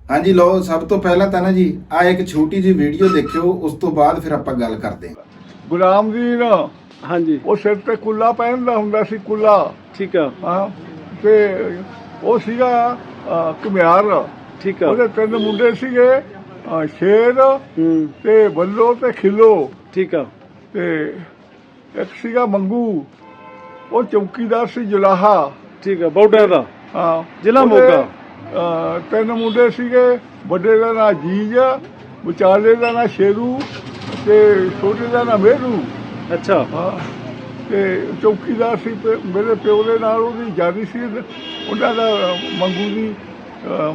हाँ जी लो सब तो पहला था ना जी आ एक छोटी जी वीडियो देखियो उस तो बाद फिर आप गल करते हैं। ਗੁਲਾਮ ਦੀਨ ਹਾਂਜੀ ਉਹ ਸਿਰ ਤੇ ਕੁੱਲਾ ਪਹਿਨਦਾ ਹੁੰਦਾ ਸੀ ਕੁੱਲਾ ਠੀਕ ਆ ਹਾਂ ਤੇ ਉਹ ਸੀਗਾ ਘੁਮਿਆਰ ਠੀਕ ਆ ਉਹਦੇ ਤਿੰਨ ਮੁੰਡੇ ਸੀਗੇ ਸ਼ੇਰ ਹੂੰ ਤੇ ਬੱਲੋ ਤੇ ਖਿੱਲੋ ਠੀਕ ਆ ਤੇ ਇੱਕ ਸੀਗਾ ਮੰਗੂ ਉਹ ਚੌਕੀਦਾਰ ਸੀ ਜੁਲਾਹਾ ਠੀਕ ਆ ਬੌਡਿਆਂ ਦਾ ਹਾਂ ਜ਼ਿਲ੍ਹਾ ਉਹਦੇ, ਮੋਗਾ। ਤਿੰਨ ਮੁੰਡੇ ਸੀਗੇ ਵੱਡੇ ਦਾ ਨਾਂ ਜੀਜ ਵਿਚਾਲੇ ਦਾ ਨਾਂ ਸ਼ੇਰੂ ਤੇ ਛੋਟੇ ਦਾ ਨਾਂ ਮੇਰੂ ਅੱਛਾ ਹਾਂ ਤੇ ਚੌਕੀਦਾਰ ਸੀ ਮੇਰੇ ਪਿਓ ਦੇ ਨਾਲ ਉਹਦੀ ਜਾਰੀ ਸੀ ਉਹਨਾਂ ਦਾ ਮੰਗੂ ਦੀ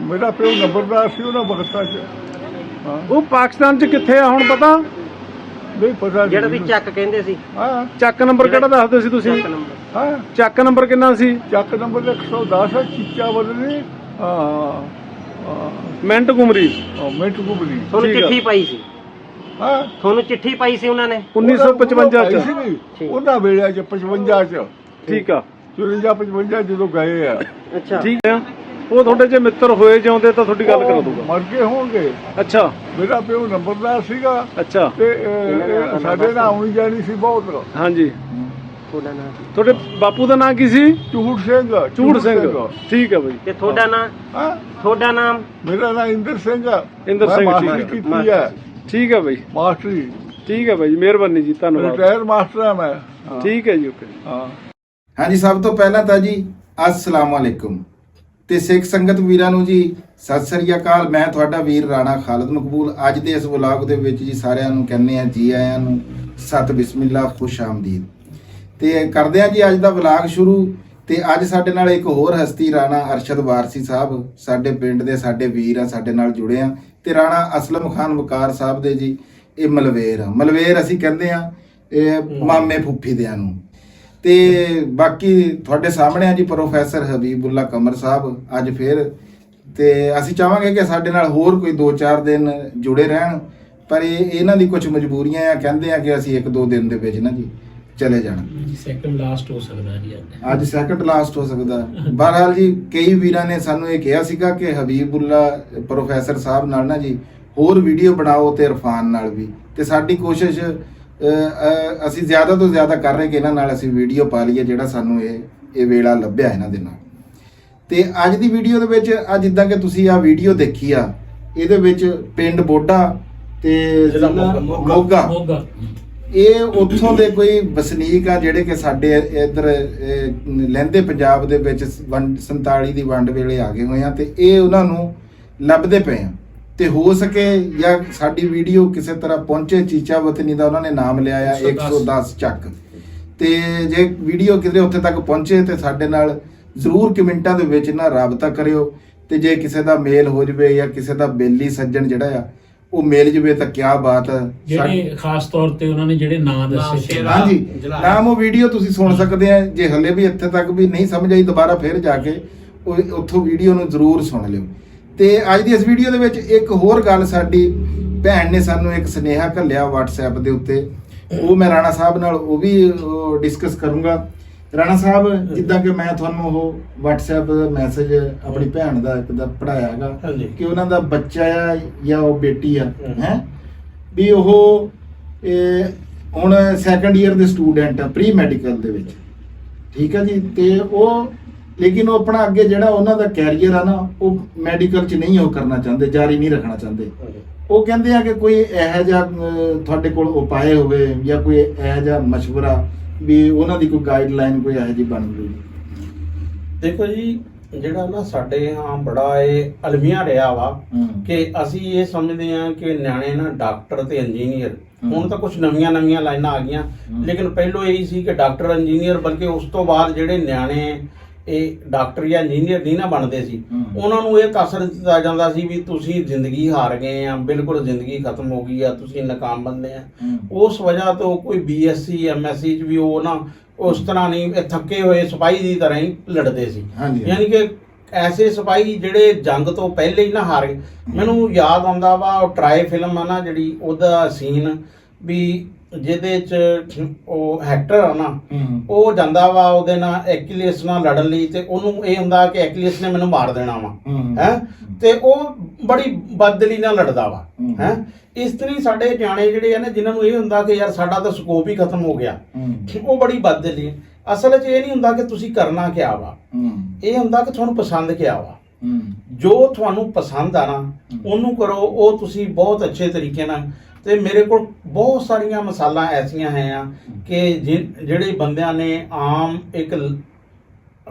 ਮੇਰਾ ਪਿਓ ਨੰਬਰਦਾਰ ਸੀ ਉਹਨਾਂ ਵਕਤਾਂ 'ਚ ਹਾਂ ਉਹ ਪਾਕਿਸਤਾਨ ਚ ਕਿੱਥੇ ਆ ਹੁਣ ਪਤਾ ਨਹੀਂ ਪਤਾ ਜਿਹੜਾ ਵੀ ਚੱਕ ਕਹਿੰਦੇ ਸੀ ਹਾਂ ਚੱਕ ਨੰਬਰ ਕਿਹੜਾ ਦੱਸਦੇ ਸੀ ਤੁਸੀਂ ਚੱਕ ਨੰਬਰ ਹਾਂ ਚੱਕ ਨੰਬਰ ਕਿੰਨਾ ਸੀ ਚੱਕ ਨੰਬਰ 110 ਹੈ ਚੀਚਾ ਬਦਲੀ ਮਿੰਟ ਗੁਮਰੀ ਮਿੰਟ ਗੁਬਲੀ ਤੁਹਾਨੂੰ ਠੀਕ ਆ। ਚਿੱਠੀ ਪਾਈ ਸੀ ਹਾਂ ਤੁਹਾਨੂੰ ਚਿੱਠੀ ਪਾਈ ਸੀ ਉਹਨਾਂ ਨੇ 1955 ਚ ਚ ਉਹਨਾਂ ਵੇਲੇ 'ਚ 55 ਚ ਠੀਕ ਆ 54 55 ਜਦੋਂ ਗਏ ਆ ਅੱਛਾ ਠੀਕ ਆ ਉਹ ਤੁਹਾਡੇ ਜੇ ਮਿੱਤਰ ਹੋਏ ਜਿਉਂਦੇ ਤਾਂ ਤੁਹਾਡੀ ਗੱਲ ਕਰਾ ਦੂਗਾ ਮਰ ਗਏ ਹੋਣਗੇ ਅੱਛਾ ਮੇਰਾ ਪਿਓ ਨੰਬਰਦਾਰ ਸੀਗਾ ਅੱਛਾ ਤੇ ਸਾਡੇ ਨਾਲ ਆਉਣੀ ਜਾਣੀ ਸੀ ਬਹੁਤ ਹਾਂਜੀ ਤੁਹਾਡਾ ਨਾਂ ਕੀ ਤੁਹਾਡੇ ਬਾਪੂ ਦਾ ਨਾਂ ਕੀ ਸੀ ਝੂਠ ਸਿੰਘ ਝੂੜ ਸਿੰਘ ਠੀਕ ਆ ਬਈ ਤੇ ਤੁਹਾਡਾ ਨਾਂ ਹਾਂ ਤੁਹਾਡਾ ਨਾਮ ਮੇਰਾ ਨਾਮ ਇੰਦਰ ਸਿੰਘ ਆ ਇੰਦਰ ਮੈਂ ਸਿੰਘ, ਮਾਸਟਰੀ ਠੀਕ ਕੀਤੀ ਹੈ ਠੀਕ ਆ ਬਈ ਮਾਸਟਰੀ ਠੀਕ ਆ ਬਾਈ ਮਿਹਰਬਾਨੀ ਜੀ ਧੰਨਵਾਦ ਰਿਟਾਇਰ ਮਾਸਟਰ ਆ ਮੈਂ ਹਾਂ। ਠੀਕ ਹੈ ਜੀ ਓਕੇ ਹਾਂ हाँ जी सब तो पहला था जी अस्सलाम वालेकुम ਤੇ ਸਿੱਖ ਸੰਗਤ ਵੀਰਾਂ ਨੂੰ ਜੀ ਸਤਿ ਸ੍ਰੀ ਅਕਾਲ। ਮੈਂ ਤੁਹਾਡਾ ਵੀਰ ਰਾਣਾ ਖਾਲਦ ਮਕਬੂਲ ਅੱਜ ਦੇ ਇਸ ਵਲੌਗ ਦੇ ਵਿੱਚ ਜੀ ਸਾਰਿਆਂ ਨੂੰ ਕਹਿੰਦੇ ਆ ਜੀ ਆਇਆਂ ਨੂੰ ਸਤ ਬਿਸਮਿਲ੍ਲਾ ਖੁਸ਼ ਆਮਦੀਦ ਤੇ ਕਰਦੇ ਆ ਜੀ ਅੱਜ ਦਾ ਵਲੌਗ ਸ਼ੁਰੂ। ਤੇ ਅੱਜ ਸਾਡੇ ਨਾਲ ਇੱਕ ਹੋਰ ਹਸਤੀ ਰਾਣਾ ਅਰਸ਼ਦ ਵਾਰਸੀ ਸਾਹਿਬ ਸਾਡੇ ਪਿੰਡ ਦੇ ਸਾਡੇ ਵੀਰ ਆ ਸਾਡੇ ਨਾਲ ਜੁੜੇ ਆ ਤੇ ਰਾਣਾ ਅਸਲਮ ਖਾਨ ਵਕਾਰ ਸਾਹਿਬ ਦੇ ਜੀ ਇਹ ਮਲਵੇਰ ਅਸੀਂ ਕਹਿੰਦੇ ਆ ਇਹ ਮਾਮੇ ਫੁੱਫੀ ਦਿਆਂ ਨੂੰ। ਤੇ ਬਾਕੀ ਤੁਹਾਡੇ ਸਾਹਮਣੇ ਆ ਜੀ ਪ੍ਰੋਫੈਸਰ ਹਬੀਬੁੱਲਾ ਕਮਰ ਸਾਹਿਬ ਅੱਜ ਫਿਰ ਤੇ ਅਸੀਂ ਚਾਹਾਂਗੇ ਕਿ ਸਾਡੇ ਨਾਲ ਹੋਰ ਕੋਈ 2-4 ਦਿਨ ਜੁੜੇ ਰਹਿਣ ਪਰ ਇਹਨਾਂ ਦੀ ਕੁਝ ਮਜਬੂਰੀਆਂ ਆ ਕਹਿੰਦੇ ਆ ਕਿ ਅਸੀਂ 1-2 ਦਿਨ ਦੇ ਵਿੱਚ ਨਾ ਜੀ ਚਲੇ ਜਾਣਾ। ਸੈਕੰਡ ਲਾਸਟ ਹੋ ਸਕਦਾ ਜੀ ਅੱਜ ਸੈਕੰਡ ਲਾਸਟ ਹੋ ਸਕਦਾ। ਬਹਰਹਾਲ ਜੀ ਕਈ ਵੀਰਾਂ ਨੇ ਸਾਨੂੰ ਇਹ ਕਿਹਾ ਸੀਗਾ ਕਿ ਹਬੀਬੁੱਲਾ ਪ੍ਰੋਫੈਸਰ ਸਾਹਿਬ ਨਾਲ ਨਾ ਜੀ ਹੋਰ ਵੀਡੀਓ ਬਣਾਓ ਤੇ ਇਰਫਾਨ ਨਾਲ ਵੀ ਤੇ ਸਾਡੀ ਕੋਸ਼ਿਸ਼ ਅਸੀਂ ਜ਼ਿਆਦਾ ਤੋਂ ਜ਼ਿਆਦਾ ਕਰ ਰਹੇ ਕਿ ਇਹਨਾਂ ਨਾਲ ਅਸੀਂ ਵੀਡੀਓ ਪਾ ਲਈਏ ਜਿਹੜਾ ਸਾਨੂੰ ਇਹ ਵੇਲਾ ਲੱਭਿਆ ਇਹਨਾਂ ਦੇ ਨਾਲ। ਤੇ ਅੱਜ ਦੀ ਵੀਡੀਓ ਦੇ ਵਿੱਚ ਅੱਜ ਜਿੱਦਾਂ ਕਿ ਤੁਸੀਂ ਆ ਵੀਡੀਓ ਦੇਖੀ ਆ ਇਹਦੇ ਵਿੱਚ ਪਿੰਡ ਬੋਡਾ ਤੇ ਜ਼ਿਲ੍ਹਾ ਮੋਗਾ ਇਹ ਉੱਥੋਂ ਦੇ ਕੋਈ ਵਸਨੀਕ ਆ ਜਿਹੜੇ ਕਿ ਸਾਡੇ ਇੱਧਰ ਲਹਿੰਦੇ ਪੰਜਾਬ ਦੇ ਵਿੱਚ 47 ਦੀ ਵੰਡ ਵੇਲੇ ਆ ਗਏ ਹੋਏ ਆ ਤੇ ਇਹ ਉਹਨਾਂ ਨੂੰ ਲੱਭਦੇ ਪਏ ਆ ਤੇ ਹੋ ਸਕੇ ਜਾਂ ਸਾਡੀ ਵੀਡੀਓ ਕਿਸੇ ਤਰ੍ਹਾਂ ਪਹੁੰਚੇ ਚੀਚਾ ਵਤਨੀ ਦਾ ਉਹਨਾਂ ਨੇ ਨਾਮ ਲਿਆ ਆ 110 ਚੱਕ ਤੇ ਜੇ ਵੀਡੀਓ ਕਿਤੇ ਉੱਥੇ ਤੱਕ ਪਹੁੰਚੇ ਤੇ ਸਾਡੇ ਨਾਲ ਜ਼ਰੂਰ ਕਮੈਂਟਾਂ ਦੇ ਵਿੱਚ ਨਾ ਰਾਬਤਾ ਕਰਿਓ ਤੇ ਜੇ ਕਿਸੇ ਦਾ ਮੇਲ ਹੋ ਜਵੇ ਜਾਂ ਕਿਸੇ ਦਾ ਬੇਲੀ ਸੱਜਣ ਜਿਹੜਾ ਆ ਉਹ ਮਿਲ ਜਵੇ ਤਾਂ ਕੀ ਬਾਤ ਹੈ। ਜਿਹੜੇ ਖਾਸ ਤੌਰ ਤੇ ਉਹਨਾਂ ਨੇ ਜਿਹੜੇ ਨਾਂ ਦੱਸੇ ਹਾਂਜੀ ਨਾਮ ਉਹ ਵੀਡੀਓ ਤੁਸੀਂ ਸੁਣ ਸਕਦੇ ਆ ਜੇ ਹੱਲੇ ਵੀ ਇੱਥੇ ਤੱਕ ਵੀ ਨਹੀਂ ਸਮਝ ਆਈ ਦੁਬਾਰਾ ਫਿਰ ਜਾ ਕੇ ਉਹ ਉੱਥੋਂ ਵੀਡੀਓ ਨੂੰ ਜ਼ਰੂਰ ਸੁਣ ਲਿਓ। ਤੇ ਅੱਜ ਦੀ ਇਸ ਵੀਡੀਓ ਦੇ ਵਿੱਚ ਇੱਕ ਹੋਰ ਗੱਲ ਸਾਡੀ ਭੈਣ ਨੇ ਸਾਨੂੰ ਇੱਕ ਸੁਨੇਹਾ ਘੱਲਿਆ WhatsApp ਦੇ ਉੱਤੇ ਉਹ ਮੈਂ ਰਾਣਾ ਸਾਹਿਬ ਨਾਲ ਉਹ ਵੀ ਡਿਸਕਸ ਕਰੂੰਗਾ। ਰਾਣਾ ਸਾਹਿਬ ਜਿੱਦਾਂ ਕਿ ਮੈਂ ਤੁਹਾਨੂੰ ਉਹ WhatsApp ਮੈਸੇਜ ਆਪਣੀ ਭੈਣ ਦਾ ਇੱਕ ਦਾ ਪੜਾਇਆ ਹੈਗਾ ਕਿ ਉਹਨਾਂ ਦਾ ਬੱਚਾ ਆ ਜਾਂ ਉਹ ਬੇਟੀ ਆ ਹੈ ਵੀ ਉਹ ਹੁਣ ਸੈਕੰਡ ਈਅਰ ਦੇ ਸਟੂਡੈਂਟ ਆ ਪ੍ਰੀ ਮੈਡੀਕਲ ਦੇ ਵਿੱਚ ਠੀਕ ਆ ਜੀ ਤੇ ਉਹ ਲੇਕਿਨ ਉਹ ਆਪਣਾ ਅੱਗੇ ਜਿਹੜਾ ਉਹਨਾਂ ਦਾ ਕੈਰੀਅਰ ਆ ਨਾ ਉਹ ਮੈਡੀਕਲ 'ਚ ਨਹੀਂ ਉਹ ਕਰਨਾ ਚਾਹੁੰਦੇ ਜਾਰੀ ਨਹੀਂ ਰੱਖਣਾ ਚਾਹੁੰਦੇ। ਉਹ ਕਹਿੰਦੇ ਆ ਕਿ ਕੋਈ ਇਹੋ ਜਿਹਾ ਤੁਹਾਡੇ ਕੋਲ ਉਪਾਅ ਹੋਵੇ ਜਾਂ ਕੋਈ ਇਹੋ ਜਿਹਾ ਮਸ਼ਵਰਾ ਵੀ ਉਹਨਾਂ ਦੀ ਕੋਈ ਗਾਈਡਲਾਈਨ ਕੋਈ ਇਹੋ ਜਿਹੀ ਬਣ ਗਈ। ਦੇਖੋ ਜੀ ਜਿਹੜਾ ਨਾ ਸਾਡੇ ਹਾਂ ਬੜਾ ਇਹ ਅਲਮੀਆ ਰਿਹਾ ਵਾ ਕਿ ਅਸੀਂ ਇਹ ਸਮਝਦੇ ਹਾਂ ਕਿ ਨਿਆਣੇ ਨਾ ਡਾਕਟਰ ਤੇ ਇੰਜੀਨੀਅਰ ਹੁਣ ਤਾਂ ਕੁਝ ਨਵੀਆਂ ਲਾਈਨਾਂ ਆ ਗਈਆਂ ਲੇਕਿਨ ਪਹਿਲੋਂ ਇਹੀ ਸੀ ਕਿ ਡਾਕਟਰ ਇੰਜੀਨੀਅਰ ਬਲਕਿ ਉਸ ਤੋਂ ਬਾਅਦ ਜਿਹੜੇ ਨਿਆਣੇ ਇਹ ਡਾਕਟਰ ਜਾਂ ਇੰਜੀਨੀਅਰ ਨਹੀਂ ਨਾ ਬਣਦੇ ਸੀ ਉਹਨਾਂ ਨੂੰ ਇਹ ਕਸਰ ਦਿੱਤਾ ਜਾਂਦਾ ਸੀ ਵੀ ਤੁਸੀਂ ਜ਼ਿੰਦਗੀ ਹਾਰ ਗਏ ਆ ਬਿਲਕੁਲ ਜ਼ਿੰਦਗੀ ਖਤਮ ਹੋ ਗਈ ਆ ਤੁਸੀਂ ਨਾਕਾਮ ਬੰਦੇ ਆ। ਉਸ ਵਜ੍ਹਾ ਤੋਂ ਕੋਈ BSc MSc ਚ ਵੀ ਉਹ ਨਾ ਉਸ ਤਰ੍ਹਾਂ ਨਹੀਂ ਥੱਕੇ ਹੋਏ ਸਿਪਾਹੀ ਦੀ ਤਰ੍ਹਾਂ ਹੀ ਲੜਦੇ ਸੀ ਯਾਨੀ ਕਿ ਐਸੇ ਸਿਪਾਹੀ ਜਿਹੜੇ ਜੰਗ ਤੋਂ ਪਹਿਲੇ ਹੀ ਨਾ ਹਾਰ ਗਏ। ਮੈਨੂੰ ਯਾਦ ਆਉਂਦਾ ਵਾ ਉਹ ਟਰਾਈ ਫਿਲਮ ਆ ਨਾ ਜਿਹੜੀ ਉਹਦਾ ਸੀਨ ਵੀ ਜਿਹਦੇ ਚ ਉਹ ਹੈਕਟਰ ਆ ਨਾ, ਹੂੰ ਉਹ ਜਾਂਦਾ ਵਾ ਉਹਦੇ ਨਾਲ ਐਕਿਲਿਸ ਨਾਲ ਲੜਨ ਲਈ, ਤੇ ਉਹਨੂੰ ਇਹ ਹੁੰਦਾ ਕਿ ਐਕਿਲਿਸ ਨੇ ਮੈਨੂੰ ਮਾਰ ਦੇਣਾ ਵਾ ਹੂੰ ਹੈ, ਤੇ ਉਹ ਬੜੀ ਬਦਦਲੀ ਨਾਲ ਲੜਦਾ ਵਾ ਹੂੰ। ਹੈ। ਇਸ ਤਰ੍ਹਾਂ ਹੀ ਸਾਡੇ ਨਿਆਣੇ ਜਿਹੜੇ ਆ ਨਾ, ਜਿਨ੍ਹਾਂ ਨੂੰ ਇਹ ਹੁੰਦਾ ਕਿ ਯਾਰ ਸਾਡਾ ਤਾਂ ਸਕੋਪ ਹੀ ਖਤਮ ਹੋ ਗਿਆ, ਹੂੰ ਉਹ ਬੜੀ ਬਦਦਲੀ। ਅਸਲ 'ਚ ਇਹ ਨਹੀਂ ਹੁੰਦਾ ਕਿ ਤੁਸੀਂ ਕਰਨਾ ਕਿਆ ਵਾ, ਹੂੰ ਇਹ ਹੁੰਦਾ ਕਿ ਤੁਹਾਨੂੰ ਪਸੰਦ ਕਿਆ ਵਾ। ਹੂੰ ਜੋ ਤੁਹਾਨੂੰ ਪਸੰਦ ਆ ਨਾ ਉਹਨੂੰ ਕਰੋ, ਉਹ ਤੁਸੀਂ ਬਹੁਤ ਅੱਛੇ ਤਰੀਕੇ ਨਾਲ। ਤੇ ਮੇਰੇ ਕੋਲ ਬਹੁਤ ਸਾਰੀਆਂ ਮਿਸਾਲਾਂ ਐਸੀਆਂ ਹੈ ਕਿ ਜਿਹੜੇ ਬੰਦਿਆਂ ਨੇ ਆਮ ਇੱਕ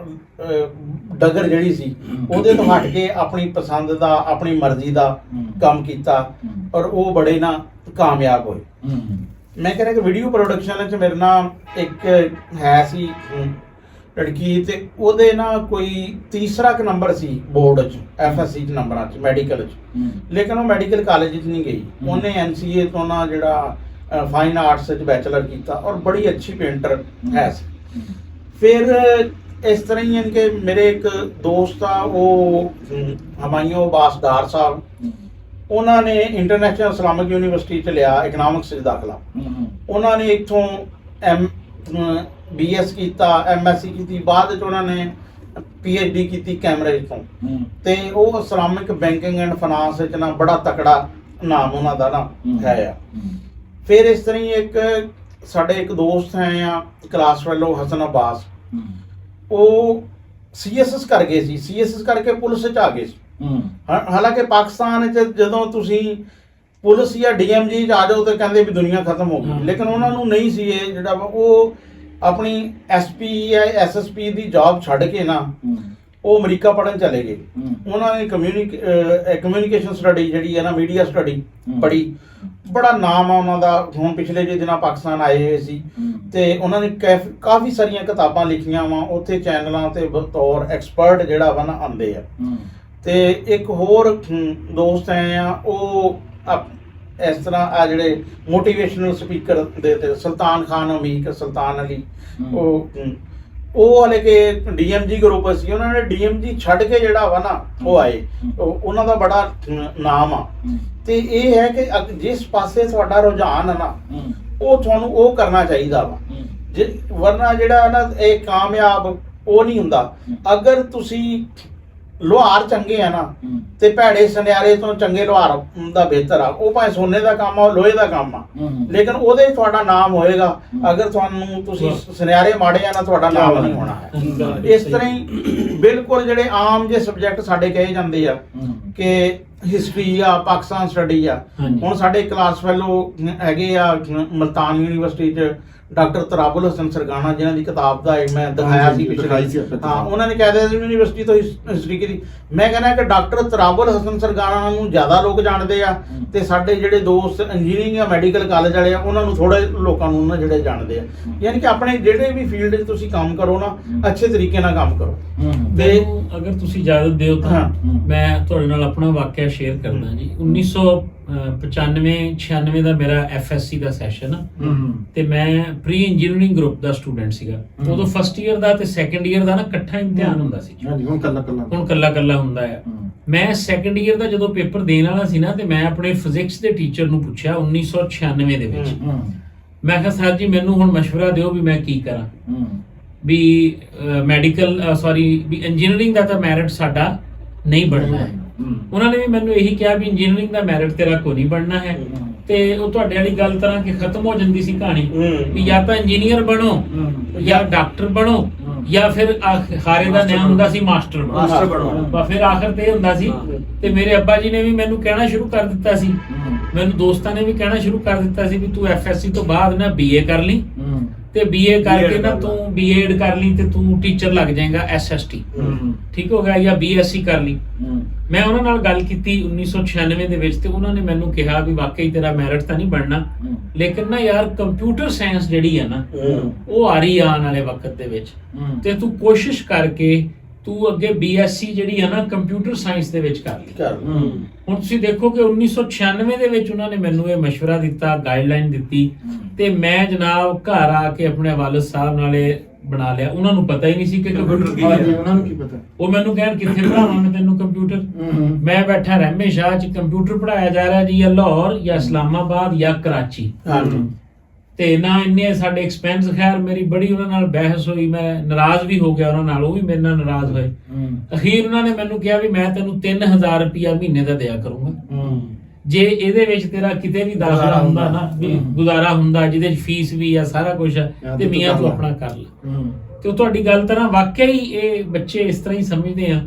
ਡਗਰ ਜਿਹੜੀ ਸੀ ਉਹਦੇ ਤੋਂ ਹਟ ਕੇ ਆਪਣੀ ਪਸੰਦ ਦਾ, ਆਪਣੀ ਮਰਜ਼ੀ ਦਾ ਕੰਮ ਕੀਤਾ, ਔਰ ਉਹ ਬੜੇ ਨਾ ਕਾਮਯਾਬ ਹੋਏ। ਮੈਂ ਕਹਿ ਰਿਹਾ ਕਿ ਵੀਡੀਓ ਪ੍ਰੋਡਕਸ਼ਨ 'ਚ ਮੇਰੇ ਨਾਲ ਇੱਕ ਹੈ ਸੀ ਲੜਕੀ, ਤੇ ਉਹਦੇ ਨਾ ਕੋਈ ਤੀਸਰਾ ਕੁ ਨੰਬਰ ਸੀ ਬੋਰਡ 'ਚ, FSC 'ਚ ਨੰਬਰਾਂ 'ਚ, ਮੈਡੀਕਲ 'ਚ। ਲੇਕਿਨ ਉਹ ਮੈਡੀਕਲ ਕਾਲਜ 'ਚ ਨਹੀਂ ਗਈ, ਉਹਨੇ MCA ਤੋਂ ਨਾ ਜਿਹੜਾ ਫਾਈਨ ਆਰਟਸ 'ਚ ਬੈਚਲਰ ਕੀਤਾ, ਔਰ ਬੜੀ ਅੱਛੀ ਪੇਂਟਰ ਹੈ ਸੀ। ਫਿਰ ਇਸ ਤਰ੍ਹਾਂ ਹੀ ਕਿ ਮੇਰੇ ਇੱਕ ਦੋਸਤ ਆ, ਉਹ ਹਮਾਇੂੰ ਅਬਾਸ ਡਾਰ ਸਾਹਿਬ, ਉਹਨਾਂ ਨੇ ਇੰਟਰਨੈਸ਼ਨਲ ਇਸਲਾਮਿਕ ਯੂਨੀਵਰਸਿਟੀ 'ਚ ਲਿਆ ਇਕਨੋਮਿਕਸ 'ਚ ਦਾਖਲਾ। ਉਹਨਾਂ ਨੇ ਇੱਥੋਂ BS ਕੀਤਾ, MSc ਕੀਤੀ, ਬਾਅਦ ਵਿੱਚ ਉਹਨਾਂ ਨੇ PhD ਕੀਤੀ ਕੈਮਬਰਿਜ ਤੋਂ, ਤੇ ਉਹ ਇਸਲਾਮਿਕ ਬੈਂਕਿੰਗ ਐਂਡ ਫਾਈਨਾਂਸ ਵਿੱਚ ਨਾ ਬੜਾ ਤਕੜਾ ਨਾਮ ਉਹਨਾਂ ਦਾ ਨਾ ਹੈ ਆ। ਫਿਰ ਇਸ ਤਰ੍ਹਾਂ ਹੀ ਇੱਕ ਸਾਡੇ ਇੱਕ ਦੋਸਤ ਹੈ ਆ ਕਲਾਸ ਫੈਲੋ ਹਸਨ ਅਬਾਸ, ਉਹ CSS ਕਰ ਗਏ ਸੀ, CSS ਕਰਕੇ ਪੁਲਿਸ 'ਚ ਆ ਗਏ ਸੀ। ਹਾਲਾਂਕਿ ਪਾਕਿਸਤਾਨ 'ਚ ਜਦੋਂ ਤੁਸੀਂ ਪੁਲਿਸ ਜਾਂ DMG 'ਚ ਆ ਜਾਓ ਤੇ ਕਹਿੰਦੇ ਵੀ ਦੁਨੀਆ ਖਤਮ ਹੋ ਗਈ, ਲੇਕਿਨ ਉਹਨਾਂ ਨੂੰ ਨਹੀਂ ਸੀ ਇਹ ਜਿਹੜਾ ਉਹ ਆਪਣੀ SP ਜਾਂ SSP ਦੀ ਜੌਬ ਛੱਡ ਕੇ ਨਾ ਉਹ ਅਮਰੀਕਾ ਪੜ੍ਹਨ ਚਲੇ ਗਏ। ਉਹਨਾਂ ਨੇ ਕਮਿਊਨੀਕੇਸ਼ਨ ਸਟੱਡੀ ਜਿਹੜੀ ਹੈ ਨਾ, ਮੀਡੀਆ ਸਟੱਡੀ ਪੜ੍ਹੀ, ਬੜਾ ਨਾਮ ਆ ਉਹਨਾਂ ਦਾ। ਹੁਣ ਪਿਛਲੇ ਜਿਹੇ ਦਿਨਾਂ ਪਾਕਿਸਤਾਨ ਆਏ ਹੋਏ ਸੀ, ਤੇ ਉਹਨਾਂ ਨੇ ਕਾਫੀ ਸਾਰੀਆਂ ਕਿਤਾਬਾਂ ਲਿਖੀਆਂ ਵਾ, ਉੱਥੇ ਚੈਨਲਾਂ ਤੇ ਬਤੌਰ ਐਕਸਪਰਟ ਜਿਹੜਾ ਵਾ ਨਾ ਆਉਂਦੇ ਆ। ਤੇ ਇੱਕ ਹੋਰ ਦੋਸਤ ਹੈ ਆ, ਉਹ ਇਸ ਤਰ੍ਹਾਂ ਆ ਜਿਹੜੇ ਮੋਟੀਵੇਸ਼ਨਲ ਸਪੀਕਰ ਦੇ ਤੇ ਸੁਲਤਾਨ ਖਾਨ ਅਮੀਕ, ਸੁਲਤਾਨ ਅਲੀ, ਉਹ ਹਲੇ ਕਿ DMG ਗਰੁੱਪ ਸੀ, ਉਹਨਾਂ ਨੇ DMG ਛੱਡ ਕੇ ਜਿਹੜਾ ਵਾ ਨਾ ਉਹ ਆਏ, ਉਹਨਾਂ ਦਾ ਬੜਾ ਨਾਮ ਆ। ਤੇ ਇਹ ਹੈ ਕਿ ਜਿਸ ਪਾਸੇ ਤੁਹਾਡਾ ਰੁਝਾਨ ਹੈ ਨਾ, ਉਹ ਤੁਹਾਨੂੰ ਉਹ ਕਰਨਾ ਚਾਹੀਦਾ ਵਾ, ਵਰਨਾ ਜਿਹੜਾ ਨਾ ਇਹ ਕਾਮਯਾਬ ਉਹ ਨਹੀਂ ਹੁੰਦਾ। ਅਗਰ ਤੁਸੀਂ ਲੋਹਾਰ ਚੰਗੇ ਆ ਨਾ, ਤੇ ਭੈੜੇ ਸੁਨਿਆਰੇ ਤੋਂ ਚੰਗੇ ਲੋਹਾਰ ਦਾ ਬਿਹਤਰ ਆ। ਉਹ ਭਾਵੇਂ ਸੋਨੇ ਦਾ ਕੰਮ ਆ, ਲੋਹੇ ਦਾ ਕੰਮ ਆ, ਲੇਕਿਨ ਉਹਦੇ ਤੁਹਾਡਾ ਨਾਮ ਹੋਏਗਾ। ਅਗਰ ਤੁਸੀਂ ਸੁਨਿਆਰੇ ਮਾੜੇ ਆ ਨਾ, ਤੁਹਾਡਾ ਨਾਮ ਨਹੀਂ ਹੋਣਾ ਹੈ। ਇਸ ਤਰ੍ਹਾਂ ਹੀ ਬਿਲਕੁਲ ਜਿਹੜੇ ਆਮ ਜੇ ਸਬਜੈਕਟ ਸਾਡੇ ਕਹੇ ਜਾਂਦੇ ਆ ਕਿ ਹਿਸਟਰੀ ਆ, ਪਾਕਿਸਤਾਨ ਸਟੱਡੀ ਆ, ਹੁਣ ਸਾਡੇ ਕਲਾਸ ਫੈਲੋ ਹੈਗੇ ਆ ਮਲਤਾਨ ਯੂਨੀਵਰਸਿਟੀ 'ਚ ਡਾਕਟਰ ਤਰਾਬੁਲ ਹਸਨ ਸਰਗਾਣਾ, ਜਿਨ੍ਹਾਂ ਦੀ ਕਿਤਾਬ ਦਾ ਮੈਂ ਦਿਖਾਇਆ ਸੀ ਪਿਛਲੇ। ਹਾਂ, ਉਹਨਾਂ ਨੇ ਕਾਇਦੇ ਯੂਨੀਵਰਸਿਟੀ ਤੋਂ ਹਿਸਟਰੀ ਕੀਤੀ। ਮੈਂ ਕਹਿੰਦਾ ਕਿ ਡਾਕਟਰ ਤਰਾਬੁਲ ਹਸਨ ਸਰਗਾਣਾ ਨੂੰ ਜ਼ਿਆਦਾ ਲੋਕ ਜਾਣਦੇ ਆ, ਤੇ ਸਾਡੇ ਜਿਹੜੇ ਦੋਸਤ ਇੰਜੀਨੀਅਰਿੰਗ ਜਾਂ ਮੈਡੀਕਲ ਕਾਲਜ ਵਾਲੇ ਆ, ਉਹਨਾਂ ਨੂੰ ਥੋੜੇ ਲੋਕਾਂ ਨੂੰ ਨਾ ਜਿਹੜੇ ਜਾਣਦੇ ਆ। ਯਾਨੀ ਕਿ ਆਪਣੇ ਜਿਹੜੇ ਵੀ ਫੀਲਡ 'ਚ ਤੁਸੀਂ ਕੰਮ ਕਰੋ ਨਾ, ਅੱਛੇ ਤਰੀਕੇ ਨਾਲ ਕੰਮ ਕਰੋ। ਤੇ ਅਗਰ ਤੁਸੀਂ ਇਜਾਜ਼ਤ ਦਿਓ ਤਾਂ ਮੈਂ ਤੁਹਾਡੇ ਨਾਲ ਆਪਣਾ ਵਾਕਿਆ ਸ਼ੇਅਰ ਕਰਦਾ ਜੀ। 1995-96 ਦਾ ਮੇਰਾ FSC ਦਾ ਸੈਸ਼ਨ ਆ, ਤੇ ਮੈਂ ਪ੍ਰੀ ਇੰਜੀਨੀਅਰਿੰਗ ਗਰੁੱਪ ਦਾ ਸਟੂਡੈਂਟ ਸੀਗਾ। ਉਦੋਂ ਫਸਟ ਈਅਰ ਦਾ ਤੇ ਸੈਕੰਡ ਈਅਰ ਦਾ ਨਾ ਇਕੱਠਾ ਇਮਤਿਹਾਨ ਹੁੰਦਾ ਸੀ। ਹੁਣ ਕੱਲਾ ਹੁੰਦਾ ਆ। ਮੈਂ ਸੈਕੰਡ ਈਅਰ ਦਾ ਜਦੋਂ ਪੇਪਰ ਦੇਣ ਵਾਲਾ ਸੀ ਨਾ, ਤੇ ਮੈਂ ਆਪਣੇ ਫਿਜ਼ਿਕਸ ਦੇ ਟੀਚਰ ਨੂੰ ਪੁੱਛਿਆ 1996 ਦੇ ਵਿੱਚ, ਮੈਂ ਕਿਹਾ ਸਰ ਜੀ ਮੈਨੂੰ ਹੁਣ ਮਸ਼ਵਰਾ ਦਿਓ ਵੀ ਮੈਂ ਕੀ ਕਰਾਂ, ਵੀ ਵੀ ਇੰਜੀਨੀਅਰਿੰਗ ਦਾ ਤਾਂ ਮੈਰਿਟ ਸਾਡਾ ਨਹੀਂ ਬਣਨਾ ਹੈ। ਉਹਨਾਂ ਨੇ ਵੀ ਮੈਨੂੰ ਇਹੀ ਕਿਹਾ ਵੀ ਇੰਜੀਨੀਅਰਿੰਗ ਦਾ ਮੈਰਿਟ ਤੇਰਾ ਕੋਈ ਨਹੀਂ ਬਣਨਾ ਹੈ। ਤੇ ਉਹ ਤੁਹਾਡੇ ਵਾਲੀ ਗੱਲ ਤਰ੍ਹਾਂ ਕਿ ਖਤਮ ਹੋ ਜਾਂਦੀ ਸੀ ਕਹਾਣੀ, ਵੀ ਜਾਂ ਤਾਂ ਇੰਜੀਨੀਅਰ ਬਣੋ ਜਾਂ ਡਾਕਟਰ ਬਣੋ, ਜਾਂ ਫਿਰ ਹਾਰੇ ਦਾ ਨਿਯਮ ਹੁੰਦਾ ਸੀ ਮਾਸਟਰ ਬਣੋ। ਫਿਰ ਆਖਰ ਤੇ ਇਹ ਹੁੰਦਾ ਸੀ। ਤੇ ਮੇਰੇ ਅੱਬਾ ਜੀ ਨੇ ਵੀ ਮੈਨੂੰ ਕਹਿਣਾ ਸ਼ੁਰੂ ਕਰ ਦਿੱਤਾ ਸੀ, ਮੈਨੂੰ ਦੋਸਤਾਂ ਨੇ ਵੀ ਕਹਿਣਾ ਸ਼ੁਰੂ ਕਰ ਦਿੱਤਾ ਸੀ ਵੀ ਤੂੰ FSC ਤੋਂ ਬਾਅਦ ਨਾ BA ਕਰ ਲਈ, ਤੇ BA ਕਰਕੇ ਨਾ ਤੂੰ B.Ed ਕਰ ਲਈ ਤੇ ਤੂੰ ਟੀਚਰ ਲੱਗ ਜਾਏਗਾ SST, ਠੀਕ ਹੋ ਗਿਆ, ਜਾਂ BSc ਕਰ ਲਈ। ਮੈਂ ਉਹਨਾਂ ਨਾਲ ਗੱਲ ਕੀਤੀ 1996 ਦੇ ਵਿੱਚ, ਤੇ ਉਹਨਾਂ ਨੇ ਮੈਨੂੰ ਕਿਹਾ ਵੀ ਵਾਕਈ ਤੇਰਾ ਮੈਰਿਟ ਤਾਂ ਨਹੀਂ ਬਣਨਾ, ਲੇਕਿਨ ਨਾ ਯਾਰ ਕੰਪਿਊਟਰ ਸਾਇੰਸ ਜਿਹੜੀ ਆ ਨਾ ਉਹ ਆ ਰਹੀ ਆਉਣ ਵਾਲੇ ਵਕਤ ਦੇ ਵਿੱਚ, ਤੇ ਤੂੰ ਕੋਸ਼ਿਸ਼ ਕਰਕੇ ਤੂੰ ਅੱਗੇ BSc ਜਿਹੜੀ ਆ ਨਾ ਕੰਪਿਊਟਰ ਸਾਇੰਸ ਦੇ ਵਿੱਚ ਕਰ ਲਈ। ਹੁਣ ਤੁਸੀਂ ਦੇਖੋ ਕਿ 1996 ਦੇ ਵਿੱਚ ਉਹਨਾਂ ਨੇ ਮੈਨੂੰ ਇਹ ਮਸ਼ਵਰਾ ਦਿੱਤਾ, ਗਾਈਡਲਾਈਨ ਦਿੱਤੀ, ਤੇ ਮੈਂ ਜਨਾਬ ਘਰ ਆ ਕੇ ਆਪਣੇ ਵਾਲਿਦ ਸਾਹਿਬ ਨਾਲੇ ਬਣਾ ਲਿਆ। ਉਹਨਾਂ ਨੂੰ ਪਤਾ ਹੀ ਨਹੀਂ ਸੀ ਕਿ ਕੰਪਿਊਟਰ ਕੀ ਹੈ। ਉਹਨਾਂ ਨੂੰ ਕੀ ਪਤਾ? ਉਹ ਮੈਨੂੰ ਕਹਿਣ ਕਿੱਥੇ ਪੜਾਵਾਂ ਮੈਂ ਤੈਨੂੰ ਕੰਪਿਊਟਰ। ਮੈਂ ਬੈਠਾ ਰਹਿਮੇ ਸ਼ਾਹ 'ਚ ਕੰਪਿਊਟਰ ਪੜਾਇਆ ਜਾ ਰਿਹਾ ਜੀ, ਜਾਂ ਲਾਹੌਰ ਜਾਂ ਇਸਲਾਮਾਬਾਦ ਜਾਂ ਕਰਾਚੀ। ਤੇ ਨਾ ਇੰਨੇ ਸਾਡੇ ਐਕਸਪੈਂਸ। ਖੈਰ ਮੇਰੀ ਬੜੀ ਉਹਨਾਂ ਨਾਲ ਬਹਿਸ ਹੋਈ, ਮੈਂ ਨਾਰਾਜ਼ ਵੀ ਹੋ ਗਿਆ ਉਹਨਾਂ ਨਾਲ, ਉਹ ਵੀ ਮੇਰੇ ਨਾਲ ਨਾਰਾਜ਼ ਹੋਏ। ਅਖੀਰ ਉਹਨਾਂ ਨੇ ਮੈਨੂੰ ਕਿਹਾ ਵੀ ਮੈਂ ਤੈਨੂੰ 3000 ਰੁਪਇਆ ਮਹੀਨੇ ਦਾ ਦਿਆ ਕਰੂੰਗਾ ਜੇ ਇਹਦੇ ਵਿੱਚ ਤੇਰਾ ਕਿਤੇ ਵੀ ਦਾਖਲਾ ਹੁੰਦਾ ਨਾ, ਵੀ ਗੁਜ਼ਾਰਾ ਹੁੰਦਾ ਜਿਹਦੇ ਚ ਫੀਸ ਵੀ ਆ ਸਾਰਾ ਕੁਝ ਆ, ਤੇ ਮੀਆਂ ਤੂੰ ਆਪਣਾ ਕਰ ਲੈ। ਤੇ ਉਹ ਤੁਹਾਡੀ ਗੱਲ ਤਰ੍ਹਾਂ ਵਾਕਿਆ ਹੀ ਇਹ ਬੱਚੇ ਇਸ ਤਰ੍ਹਾਂ ਹੀ ਸਮਝਦੇ ਆ